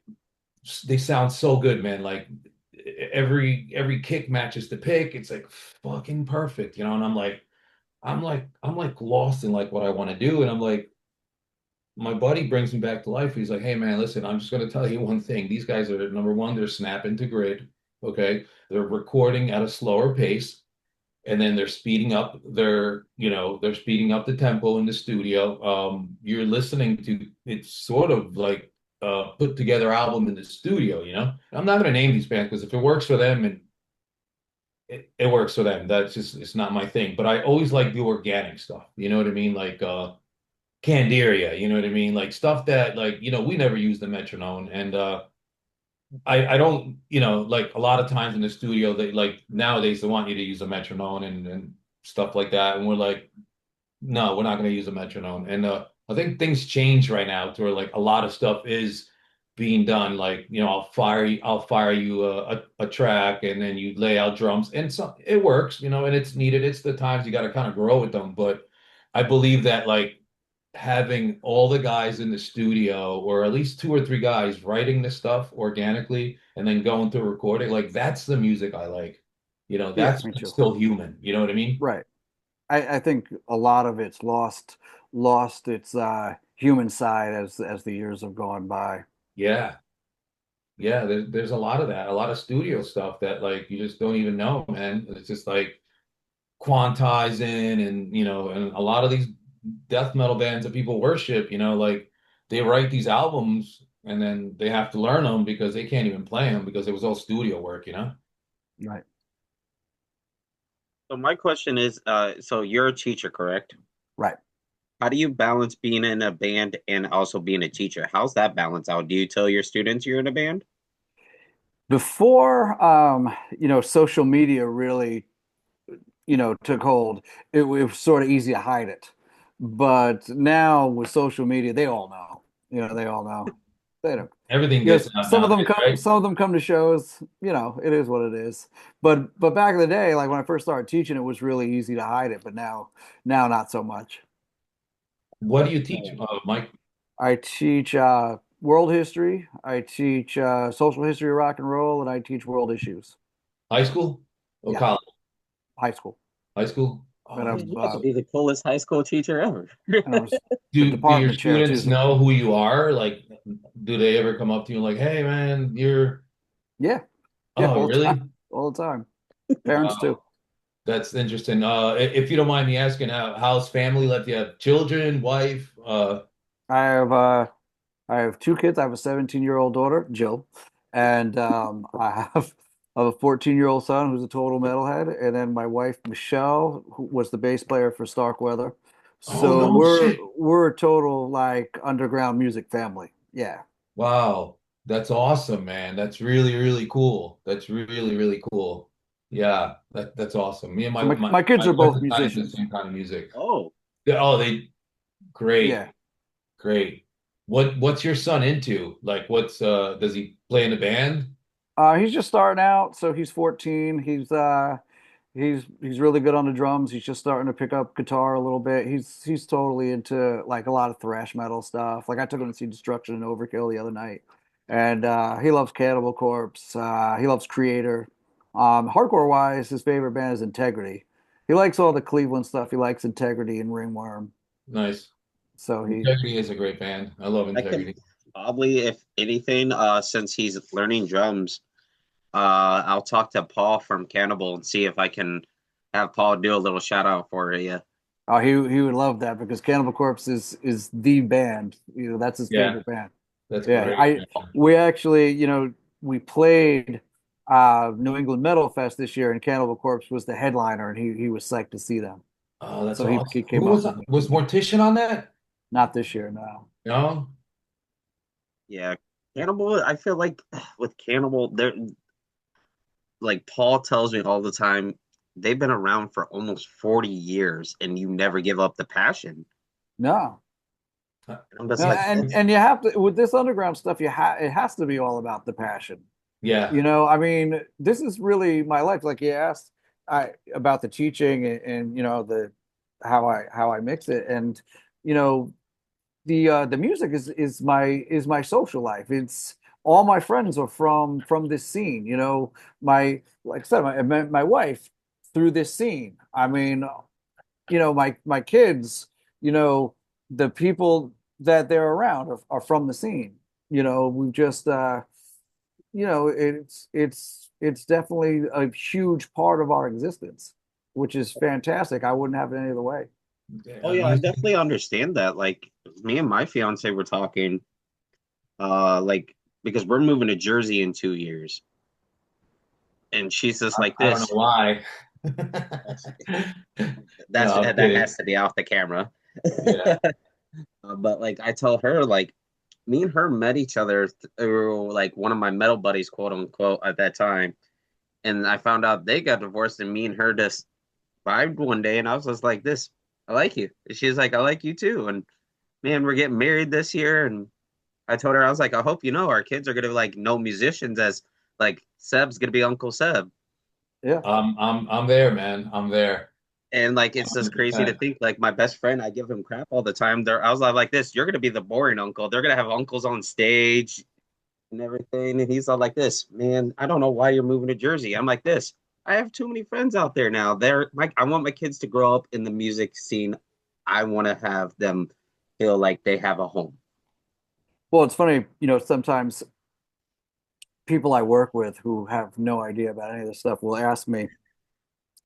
they sound so good, man. Like every kick matches the pick. It's like fucking perfect, and I'm like lost in like what I want to do. And I'm like, my buddy brings me back to life. He's like, hey man, listen, I'm just gonna tell you one thing. These guys are number one, they're snapping to grid. Okay. They're recording at a slower pace, and then they're speeding up the tempo in the studio. You're listening to it's sort of like put together album in the studio. I'm not gonna name these bands because if it works for them and it works for them, that's just it's not my thing. But I always like the organic stuff. You know what I mean? Like Candiria, you know what I mean? Like stuff that like, we never use the metronome. And I don't, like a lot of times in the studio, they like nowadays they want you to use a metronome and stuff like that. And we're like, no, we're not going to use a metronome. And I think things change right now to where like a lot of stuff is being done. Like, I'll fire you a track, and then you lay out drums, and so it works, and it's needed. It's the times you got to kind of grow with them. But I believe that like having all the guys in the studio, or at least two or three guys writing the stuff organically and then going through recording, like that's the music I like. Yeah, That's me too. still human. You know what I mean? Right. I think a lot of it's lost its human side as the years have gone by. Yeah. Yeah, there's a lot of that, a lot of studio stuff that like you just don't even know, man. It's just like quantizing, and a lot of these death metal bands that people worship, like they write these albums and then they have to learn them because they can't even play them because it was all studio work. Right. So my question is, so you're a teacher, correct? Right. How do you balance being in a band and also being a teacher? How's that balance out? Do you tell your students you're in a band? Before social media really, took hold, it was sort of easy to hide it. But now with social media, they all know. They all know. They don't. Everything gets Yes, out nowadays, right? some of them come to shows, it is what it is. But back in the day, like when I first started teaching, it was really easy to hide it, but now not so much. What do you teach, Mike? I teach world history, I teach social history of rock and roll, and I teach world issues. High school or Yeah, college? high school. High school? And Oh, Man, that's you have to awesome. be the coolest high school teacher ever. I was the Do your department chair students too. know who you are? Like, do they ever come up to you like, "Hey, man, you're..." Yeah, yeah, Oh, all the time, really? all the time. Parents too. Wow, that's interesting. If you don't mind me asking, how's family life? Do you have children, wife? I have uh I have two kids. I have a 17-year-old daughter, Jill, and I have a 14-year-old son who's a total metalhead, and then my wife Michelle, who was the bass player for Starkweather. Oh So no, shit! we're a total like underground music family. Yeah. Wow, that's awesome, man. That's really, really cool. That's really, really cool. Yeah, that's awesome. Me and So my my my kids my are wife both are kind of into the musicians. same kind of music. Oh, Yeah, oh, they great, Yeah. great. What's your son into? Like, does he play in a band? He's just starting out, so he's 14. He's really good on the drums. He's just starting to pick up guitar a little bit. He's totally into like a lot of thrash metal stuff. Like I took him to see Destruction and Overkill the other night, and he loves Cannibal Corpse. He loves Creator. Hardcore wise, his favorite band is Integrity. He likes all the Cleveland stuff. He likes Integrity and Ringworm. Nice. So Integrity is a great band. I love I can Integrity. probably, if anything, since he's learning drums, I'll talk to Paul from Cannibal and see if I can have Paul do a little shout out for you. Oh, he would love that because Cannibal Corpse is the band. That's his Yeah, favorite band. that's Yeah, great, I man. we actually, we played New England Metal Fest this year, and Cannibal Corpse was the headliner, and he was psyched to see them. Oh, that's So he awesome. Who came up was with me. was Mortician on that? Not this year, no. No? Yeah, Cannibal. I feel like with Cannibal, they're like Paul tells me all the time. They've been around for almost 40 years, and you never give up the passion. No. And I'm just No, like, that's and you have to with this underground stuff, it has to be all about the passion. Yeah. I mean, this is really my life. Like you asked about the teaching and the how I mix it. And you know, the music is my social life. It's all my friends are from this scene. My like I said, I met my wife through this scene. I mean, my kids, you know, the people that they're around are from the scene. We've just it's definitely a huge part of our existence, which is fantastic. I wouldn't have it any other way. oh Yeah, yeah, I music. definitely understand that. Like me and my fiance were talking, like because we're moving to Jersey in 2 years, and she's just like I don't know this. why. No, I'm That kidding. has to be off the camera. Yeah. But like I tell her, like me and her met each other through like one of my metal buddies, quote unquote, at that time. And I found out they got divorced, and me and her just vibed one day, and I was just like, "This, I like you." And she's like, "I like you too." And man, we're getting married this year, and I told her I was like, "I hope you know our kids are gonna like know musicians as like Seb's gonna be Uncle Seb." Yeah. I'm there, man. I'm there. And like it's just crazy to 100%. think like my best friend, I give him crap all the time. I was like this, you're gonna be the boring uncle. They're gonna have uncles on stage and everything. And he's all like this, man, I don't know why you're moving to Jersey. I'm like this. I have too many friends out there now. I want my kids to grow up in the music scene. I want to have them feel like they have a home. Well, it's funny, sometimes people I work with who have no idea about any of this stuff will ask me,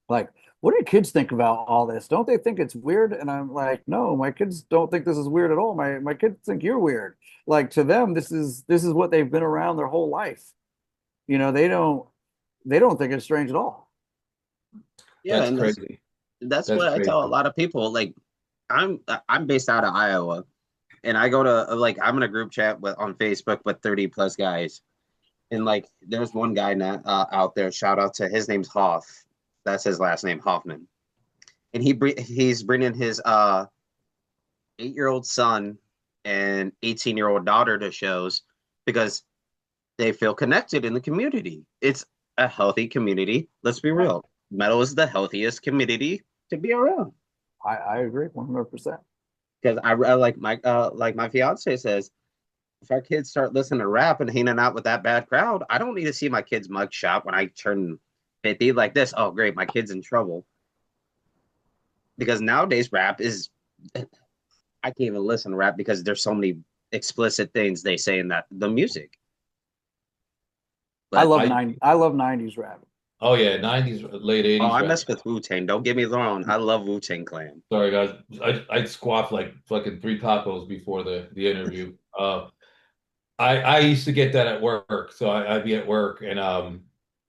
like, what do your kids think about all this? Don't they think it's weird? And I'm like, no, my kids don't think this is weird at all. My kids think you're weird. Like to them, this is what they've been around their whole life. They don't think it's strange at all. Yeah, That's and crazy. that's That's what I tell a crazy. lot of people. Like I'm based out of Iowa, and I go to like I'm in a group chat with on Facebook with 30 plus guys. And like, there's one guy now, out there. Shout out to his name's Hoff. That's his last name, Hoffman. And he's bringing his 8-year-old son and 18-year-old daughter to shows because they feel connected in the community. It's a healthy community. Let's be Right. real. Metal is the healthiest community to be around. I agree 100%. Because I like my fiance says, if our kids start listening to rap and hanging out with that bad crowd, I don't need to see my kids mug shot when I turn 50 like this. Oh, great, my kid's in trouble. Because nowadays rap is I can't even listen to rap because there's so many explicit things they say in that the music. I But love I nine. I love '90s rap. Oh yeah, 90s, late oh, 80s I rap. mess with Wu Tang. Don't get me wrong. I love Wu Tang Clan. Sorry guys. I'd squat like fucking three tacos before the interview. I used to get that at work. So I'd be at work and I'm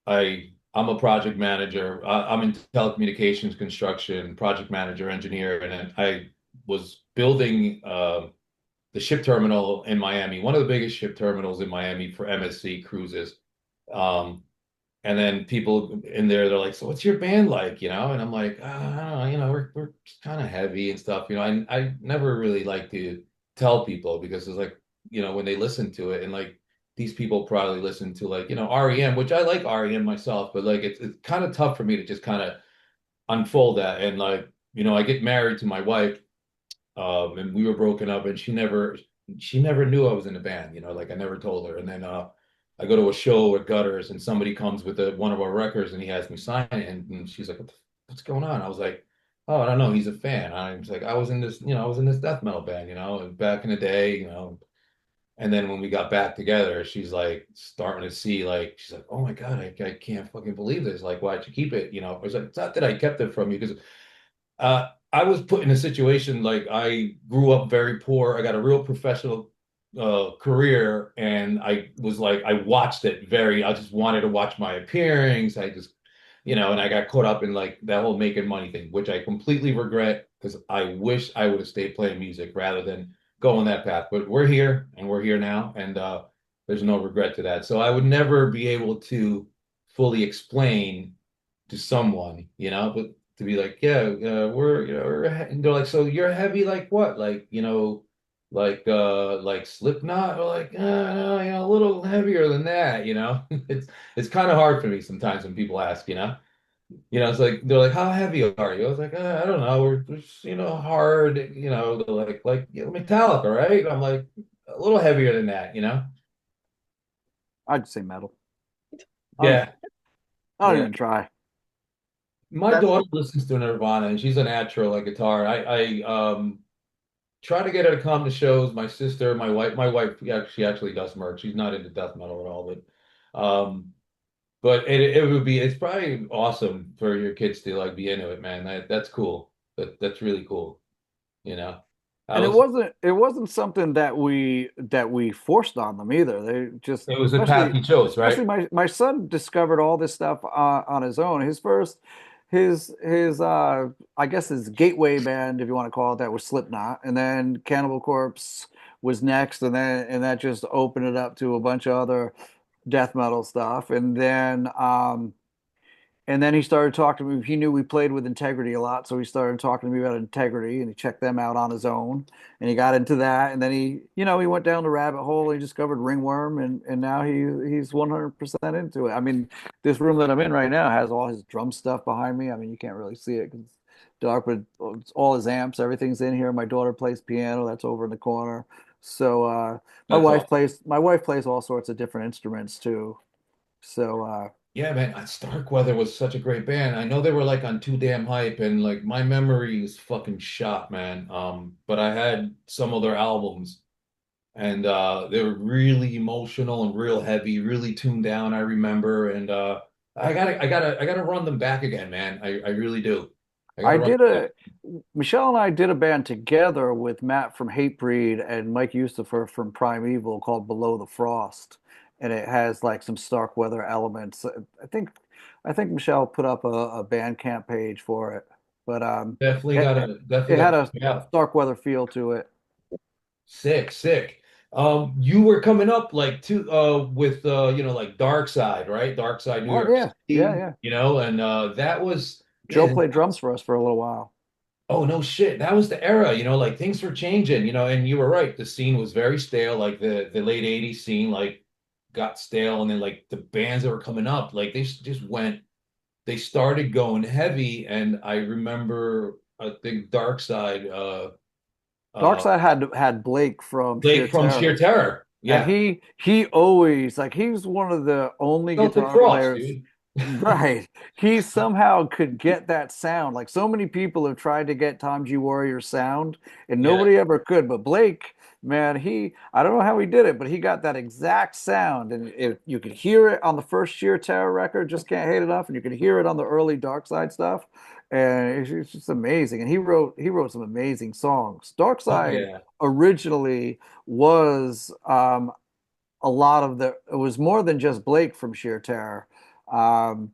a project manager. I'm in telecommunications construction, project manager, engineer, and then I was building the ship terminal in Miami, one of the biggest ship terminals in Miami for MSC cruises. Um, and then people in there, they're like, "So what's your band like?" And I'm like, I don't know, we're kind of heavy and stuff. I never really like to tell people because it's like, when they listen to it and like these people probably listen to like, REM, which I like REM myself, but like it's kind of tough for me to just kind of unfold that. And like, I get married to my wife, and we were broken up, and she never knew I was in a band. Like I never told her. And then I go to a show with Gutters, and somebody comes with one of our records, and he has me sign it, and she's like, "What's going on?" I was like, "Oh, I don't know. He's a fan." I was like, I was in this death metal band, back in the day. And then when we got back together, she's like starting to see, like, she's like, "Oh my God, I can't fucking believe this. Like, why'd you keep it?" It's like, it's not that I kept it from you because I was put in a situation like I grew up very poor. I got a real professional career, and I was like, I watched it very. I just wanted to watch my appearance. I just, and I got caught up in like that whole making money thing, which I completely regret because I wish I would have stayed playing music rather than go on that path. But we're here, and we're here now, and there's no regret to that. So I would never be able to fully explain to someone, but to be like, yeah, and they're like, so you're heavy like what? Like, like Slipknot or like, no, a little heavier than that, It's kind of hard for me sometimes when people ask, it's like they're like, how heavy are you? I was like, I don't know, we're just, hard, they're like, Metallica, right? I'm like, a little heavier than that, I'd say metal. I don't, Yeah, I don't yeah. even try. My That's daughter listens to Nirvana and she's a natural like guitar. I try to get her to come to shows. My wife, yeah, she actually does merch. She's not into death metal at all, but it's probably awesome for your kids to like be into it, man. That's cool. That's really cool. You know, I And it was wasn't something that we forced on them either. They just, it was a path especially he chose, especially right? my son discovered all this stuff on his own. His I guess his gateway band, if you want to call it that, was Slipknot, and then Cannibal Corpse was next, and that just opened it up to a bunch of other death metal stuff, and then he started talking to me. He knew we played with Integrity a lot, so he started talking to me about Integrity, and he checked them out on his own, and he got into that. And then he went down the rabbit hole. He discovered Ringworm, and now he's 100% into it. I mean, this room that I'm in right now has all his drum stuff behind me. I mean, you can't really see it because it's dark, but it's all his amps, everything's in here. My daughter plays piano. That's over in the corner. So my That's wife all. plays my wife plays all sorts of different instruments too. So Yeah, man, Starkweather was such a great band. I know they were like on Too Damn Hype, and like my memory is fucking shot, man. But I had some of their albums, and they were really emotional and real heavy, really tuned down, I remember. And I gotta run them back again, man. I really do. I I gotta run did them back. a Michelle and I did a band together with Matt from Hatebreed and Mike Yusufer from Primeval called Below the Frost, and it has like some Starkweather elements. I think Michelle put up a Bandcamp page for it, but it Definitely it had gotta a check it out. Starkweather feel to it. Sick, sick. You were coming up like to with like Dark Side, right? Dark Side New Oh York yeah, yeah, City, yeah. and that was Joe man. played drums for us for a little while. Oh no shit. That was the era, like things were changing, and you were right. The scene was very stale, like the late 80s scene like got stale and then like the bands that were coming up, like they started going heavy and I remember I think Dark Side uh Darkside had Blake from Sheer Blake from Terror. Sheer Terror. And Yeah. he always like he was one of the only Celtic guitar Frost, players, dude. right? He somehow could get that sound. Like so many people have tried to get Tom G. Warrior's sound, and Yeah. nobody ever could. But Blake, man, I don't know how he did it, but he got that exact sound, and you could hear it on the first Sheer Terror record, Just Can't Hate Enough, and you could hear it on the early Dark Side stuff, and it's just amazing. And he wrote some amazing songs. Dark Oh Side yeah. originally was a lot of it was more than just Blake from Sheer Terror. Um,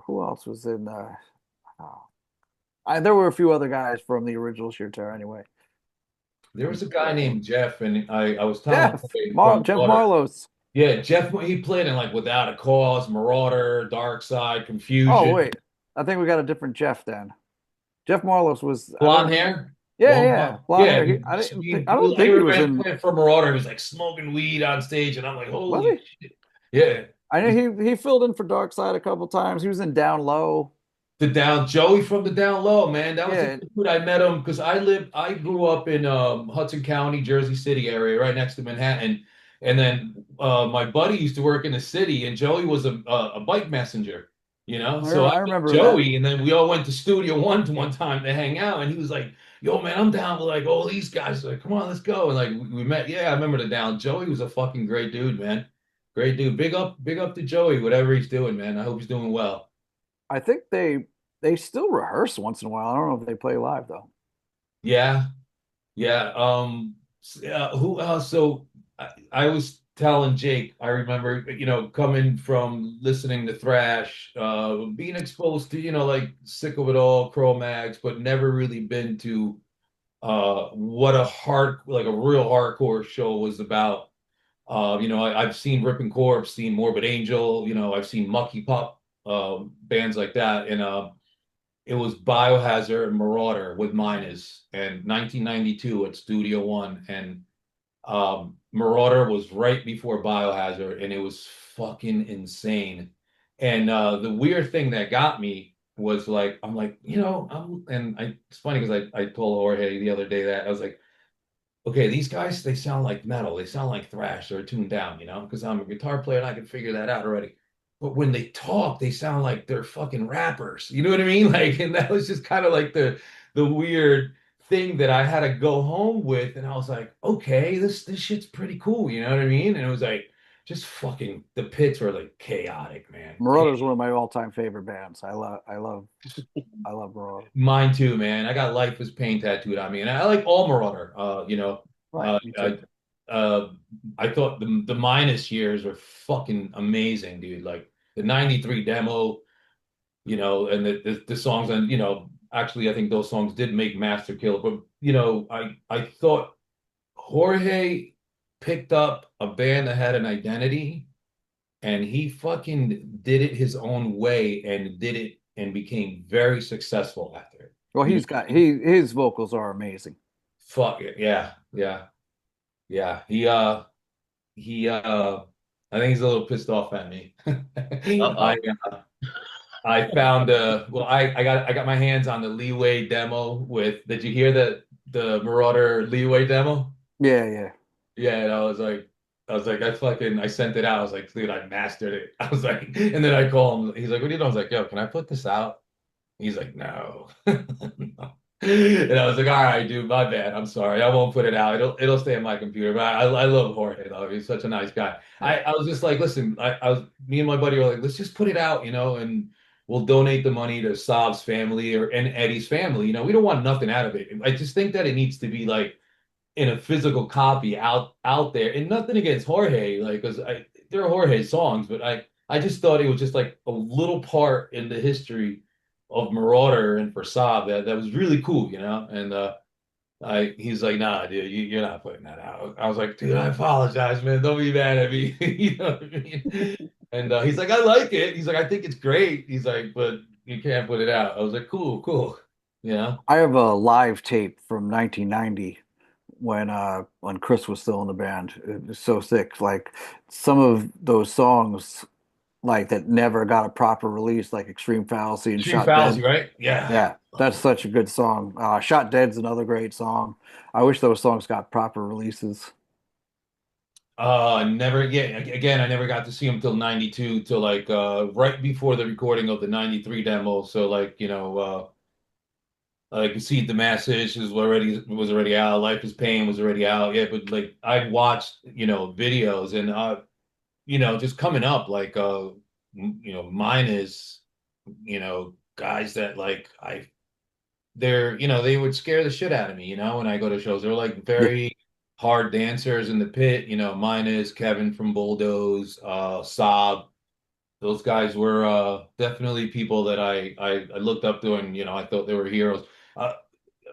who else was in oh, there were a few other guys from the original Sheer Terror anyway. There was a guy named Jeff, and I was telling from Jeff Water. Marlos. Yeah, Jeff, he played in like Without a Cause, Marauder, Dark Side, Oh Confusion. wait, I think we got a different Jeff then. Jeff Marlos was I Blonde don't hair, yeah, long yeah, blonde. blonde Yeah, hair. I don't I think he was remember in, playing for Marauder. He was like smoking weed on stage, and I'm like, was holy he? shit. Yeah. I He's know he filled in for Dark Side a couple times. He was in Down Low. the down Joey from the down low, man. That was a Yeah, good dude. I met him because I grew up in Hudson County, Jersey City area, right next to Manhattan. And then my buddy used to work in the city, and Joey was a bike messenger, So I I met remember that. Joey, and then we all went to Studio One to one time to hang out, and he was like, "Yo, man, I'm down with like all these guys. Like, come on, let's go." And like we met. Yeah, I remember the down. Joey was a fucking great dude, man. Great dude. Big up to Joey, whatever he's doing, man. I hope he's doing well. I think they they still rehearse once in a while. I don't know if they play live though. Yeah, yeah. Who else? So I was telling Jake, I remember, coming from listening to thrash, being exposed to, like Sick of It All, Cro-Mags, but never really been to what like a real hardcore show was about. I've seen Rip Corpse, seen Morbid Angel, I've seen Mucky Pup, bands like that, and it was Biohazard and Marauder with Minus and 1992 at Studio One. And Marauder was right before Biohazard, and it was fucking insane. And the weird thing that got me was like, I'm like, it's funny because I told Jorge the other day that I was like, okay, these guys, they sound like metal. They sound like thrash. They're tuned down, because I'm a guitar player and I can figure that out already. But when they talk, they sound like they're fucking rappers. You know what I mean? Like, and that was just kind of like the weird thing that I had to go home with. And I was like, okay, this shit's pretty cool. You know what I mean? And it was like, just fucking the pits were like chaotic, man. Marauder is one of my all-time favorite bands. I love Marauder. Mine too, man. I got Life is Pain tattooed on me, and I like all Marauder. Right, Uh, me too. I uh, I thought the Minus years were fucking amazing, dude. Like the '93 demo, and the songs, and actually, I think those songs did make Master Killer. But I thought Jorge picked up a band that had an identity, and he fucking did it his own way and did it and became very successful after it. Well, You know he's what got I mean? his vocals are amazing. Fuck it. Yeah, yeah, yeah. I think he's a little pissed off at me. I Uh-oh. I found I got my hands on the Leeway demo with, did you hear the Marauder Leeway demo? Yeah, yeah. Yeah, and I was like, I sent it out. I was like, dude, I mastered it. I was like, and then I call him. He's like, what are you doing? I was like, yo, can I put this out? He's like, no. No. And I was like, all right, dude, my bad. I'm sorry. I won't put it out. It'll stay on my computer. But I love Jorge though. He's such a nice guy. I was just like, listen, me and my buddy were like, let's just put it out, and we'll donate the money to Saab's family and Eddie's family. We don't want nothing out of it. I just think that it needs to be like in a physical copy out there. And nothing against Jorge, like, because there are Jorge songs, but I just thought it was just like a little part in the history of Marauder and for Saab that was really cool, And he's like, nah, dude, you're not putting that out. I was like, dude, I apologize, man. Don't be mad at me. You know what I mean? And he's like, I like it. He's like, I think it's great. He's like, but you can't put it out. I was like, cool, cool. You know? I have a live tape from 1990 when Chris was still in the band. It was so sick. Like some of those songs like that never got a proper release, like Extreme Fallacy and Extreme Shot Dead. Fallacy, right? Yeah. Yeah, that's such a good song. Shot Dead's another great song. I wish those songs got proper releases. Never, yeah, again, I never got to see him till 92, till like right before the recording of the 93 demo. So like, like See the Message was already out, Life is Pain was already out. Yeah, but like I watched, videos and just coming up like mine is, guys that like they would scare the shit out of me, when I go to shows. They're like Yeah, very hard dancers in the pit, mine is Kevin from Bulldoze, Saab. Those guys were definitely people that I looked up to, and I thought they were heroes. Uh,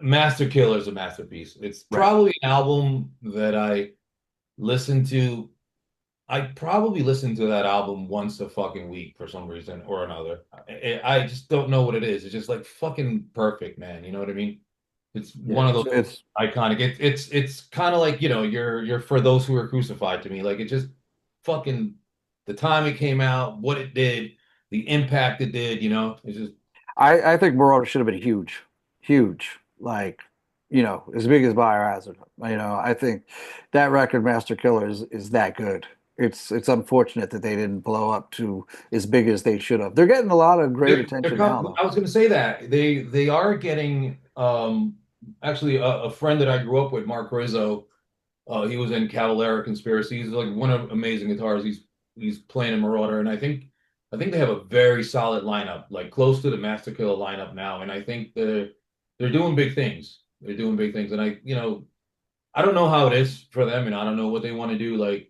Master Killer is a masterpiece. It's right. probably an album that listen to I probably listen to that album once a fucking week for some reason or another. I just don't know what it is. It's just like fucking perfect, man. You know what I mean? It's Yeah, one of those it's iconic. It's kind of like, you're For Those Who Are Crucified to me. Like it just fucking the time it came out, what it did, the impact it did, it's just I think Marauder should have been huge, huge, like as big as Biohazard. I think that record, Master Killer, is that good. It's unfortunate that they didn't blow up to as big as they should have. They're getting a lot of great attention now, though. I was going to say that they are getting actually a friend that I grew up with, Mark Rizzo. He was in Cavalera Conspiracy. He's like one of amazing guitars. He's playing in Marauder, and I think I think they have a very solid lineup, like close to the Master Killer lineup now, and I think they're doing big things. They're doing big things, and I don't know how it is for them, and I don't know what they want to do. Like,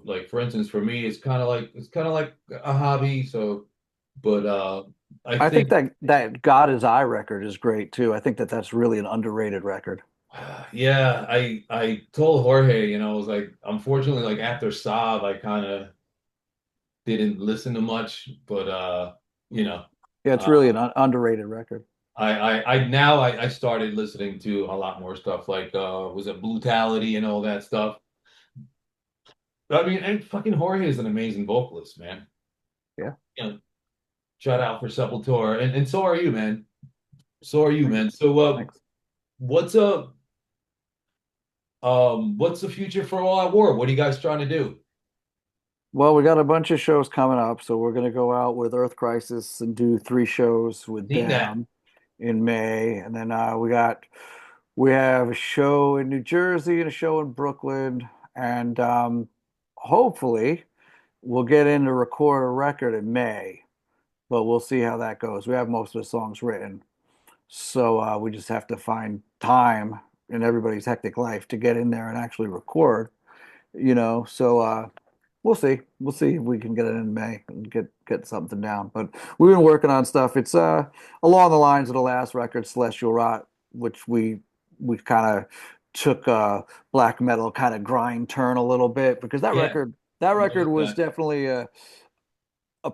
like for instance, for me, it's kind of like a hobby. So, but I I think think, that God is I record is great too. I think that that's really an underrated record. yeah, I told Jorge, I was like, unfortunately, like after Saab, I kind of didn't listen to much, but you know, Yeah, it's uh, really an underrated record. I started listening to a lot more stuff like was it Brutality and all that stuff. I mean, and fucking Jorge is an amazing vocalist, man. Yeah, You know, shout out for Sepultura, and so are you, man. So are you, thanks. man. So Thanks. what's what's the future for All Out War? What are you guys trying to do? Well, we got a bunch of shows coming up, so we're gonna go out with Earth Crisis and do 3 shows with Seen that. them in May, and then we have a show in New Jersey and a show in Brooklyn, and hopefully we'll get in to record a record in May, but we'll see how that goes. We have most of the songs written, so we just have to find time in everybody's hectic life to get in there and actually record, So we'll see. We'll see if we can get it in May and get something down. But we've been working on stuff. It's along the lines of the last record, Celestial Rot, which we kind of took a black metal kind of grind turn a little bit because that Yeah, record that record noticed was that. definitely a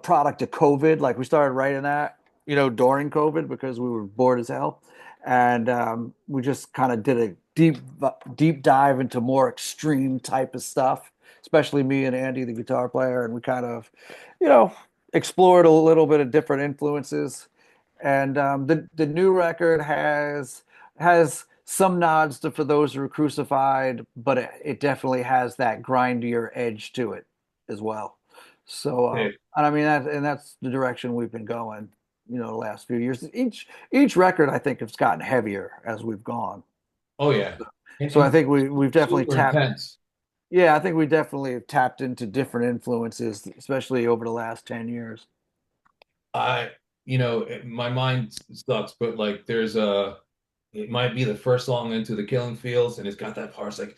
product of COVID. Like we started writing that, during COVID because we were bored as hell, and we just kind of did a deep dive into more extreme type of stuff. Especially me and Andy, the guitar player, and we kind of, you know, explored a little bit of different influences. And the new record has some nods to For Those Who Were Crucified, but it definitely has that grindier edge to it as well. So, Okay. and I mean that's the direction we've been going, the last few years. Each record, I think, has gotten heavier as we've gone. Oh yeah, So I and think we've definitely super tapped. intense. Yeah, I think we definitely have tapped into different influences, especially over the last 10 years. I, my mind sucks, but like it might be the first song into the Killing Fields, and it's got that part. It's like,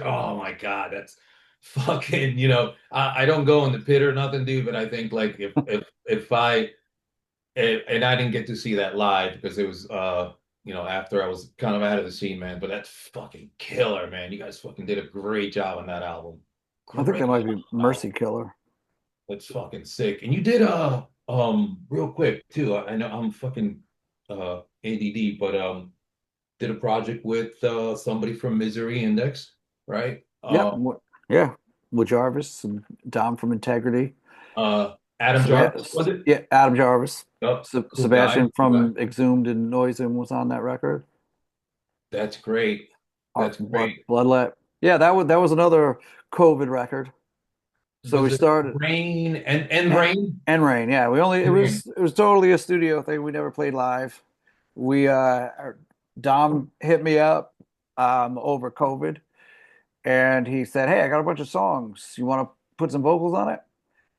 oh my God, that's fucking, I don't go in the pit or nothing, dude, but I think like if I and I didn't get to see that live because it was after I was kind of out of the scene, man. But that's fucking killer, man. You guys fucking did a great job on that album. I think that Great might be job. Mercy Killer. That's fucking sick. And you did real quick too. I know I'm fucking ADD, but did a project with somebody from Misery Index, right? Yep. Yeah. With Jarvis and Dom from Integrity. Adam Jarvis, was it? Yeah, Adam Jarvis. Yep, cool guy, Sebastian cool guy. from Exhumed and Noisem was on that record. That's great. Art That's from great. Bloodlet. Yeah, that was another COVID record. So we Was it started Rain and Rain? and Rain. Yeah, we only it And was Rain. it was totally a studio thing. We never played live. We Dom hit me up over COVID and he said, "Hey, I got a bunch of songs. You want to put some vocals on it?"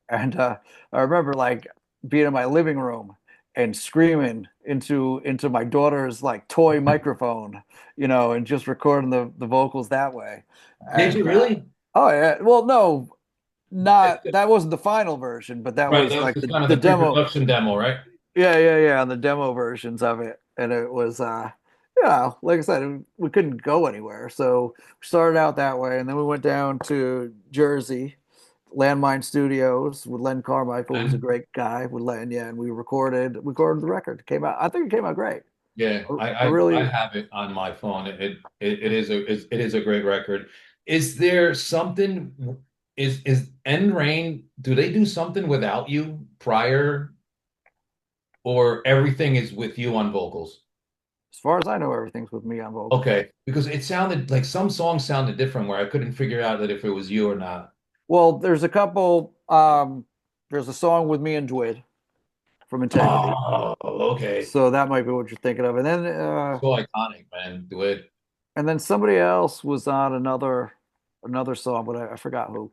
And I remember like being in my living room and screaming into my daughter's like toy microphone, and just recording the vocals that way. Did And you really? oh yeah, well no, not that wasn't the final version, but that Right, was that was like just the kind of the the demo. pre-production demo, right? Yeah, on the demo versions of it, and it was like I said, we couldn't go anywhere, so we started out that way, and then we went down to Jersey, Landmine Studios with Len Carmichael, who's a And great guy with Len, yeah, and we recorded the record. It came out, I think it came out great. yeah, I I really, have it on my phone. It is a great record. Is there something is End Rain, do they do something without you prior or everything is with you on vocals? as far as I know, everything's with me on vocals. Okay, because it sounded like some songs sounded different where I couldn't figure out that if it was you or not. Well, there's a couple. There's a song with me and Dwid from Integrity, Oh, okay. so that might be what you're thinking of, So iconic, man. Do it. and then somebody else was on another song, but I forgot who.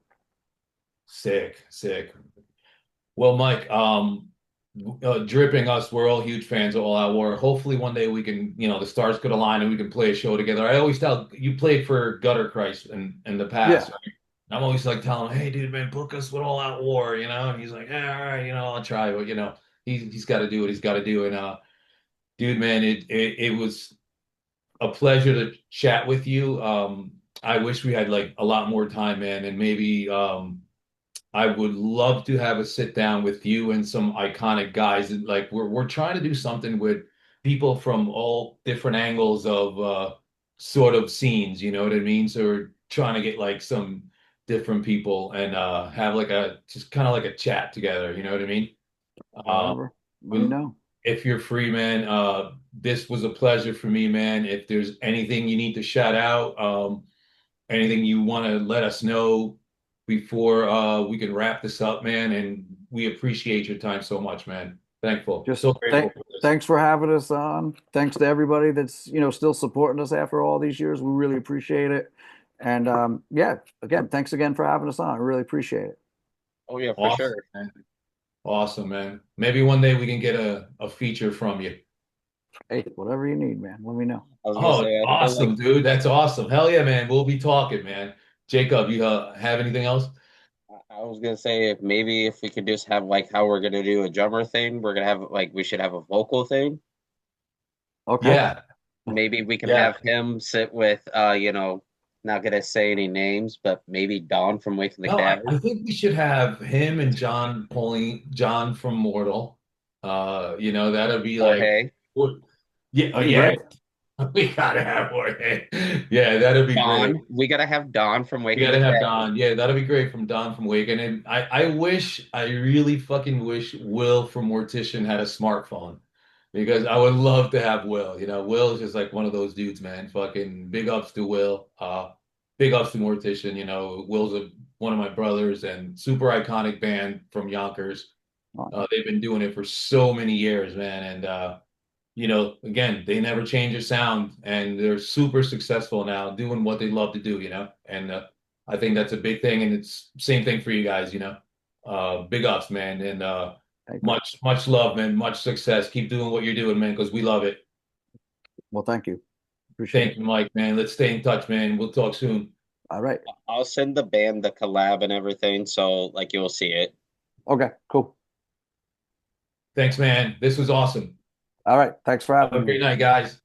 Sick, sick. Well, Mike, dripping us, we're all huge fans of All Out War. Hopefully one day we can, the stars could align and we can play a show together. I always tell you played for Gutter Christ in the past, Yeah, right? I'm always like telling him, hey dude, man, book us with All Out War, and he's like, yeah, all right, I'll try, but he's got to do what he's got to do. And dude, man, it was a pleasure to chat with you. I wish we had like a lot more time, man, and maybe I would love to have a sit down with you and some iconic guys. And like we're trying to do something with people from all different angles of sort of scenes, you know what I mean? So we're trying to get like some different people and have like a just kind of like a chat together, you know what I mean? Uh, whatever. Let me we- know. if you're free, man, this was a pleasure for me, man. If there's anything you need to shout out, anything you want to let us know before we can wrap this up, man. And we appreciate your time so much, man. Thankful. Just So grateful for this. thanks for having us on. Thanks to everybody that's, still supporting us after all these years. We really appreciate it. And yeah, again, thanks again for having us on. I really appreciate it. Oh yeah, for Awesome, sure. man. Awesome, man. Maybe one day we can get a feature from you. Hey, whatever you need, man. Let me know. I was gonna Oh, say, I feel like awesome, dude. That's awesome. Hell yeah, man. We'll be talking, man. Jacob, you have anything else? I was gonna say if maybe if we could just have like how we're gonna do a drummer thing, we're gonna have like we should have a vocal thing. Okay. Yeah, Maybe we can yeah. have him sit with not gonna say any names, but maybe Don from Waking the No, I Cabin. think we should have him and John from Mortal. That'd be like, Jorge. yeah, oh That'd be yeah, great. we gotta have Jorge. Yeah, that'd be great. Don. We gotta have Don from We Waking the gotta have Cabin. Don. Yeah, that'd be great from Don from Waken. And I really fucking wish Will from Mortician had a smartphone because I would love to have Will. Will is just like one of those dudes, man. Fucking big ups to Will. Big ups to Mortician. Will's one of my brothers and super iconic band from Yonkers. They've been doing it for so many years, man. And again, they never change their sound and they're super successful now doing what they love to do. And I think that's a big thing. And it's same thing for you guys. Big ups, man. And Thank you. much love, man. Much success. Keep doing what you're doing, man, because we love it. Well, thank you. Appreciate Thank it. you, Mike, man. Let's stay in touch, man. We'll talk soon. All right. I'll send the band the collab and everything, so like you'll see it. Okay, cool. Thanks, man. This was awesome. All right. Thanks for Have a having me. great night, guys.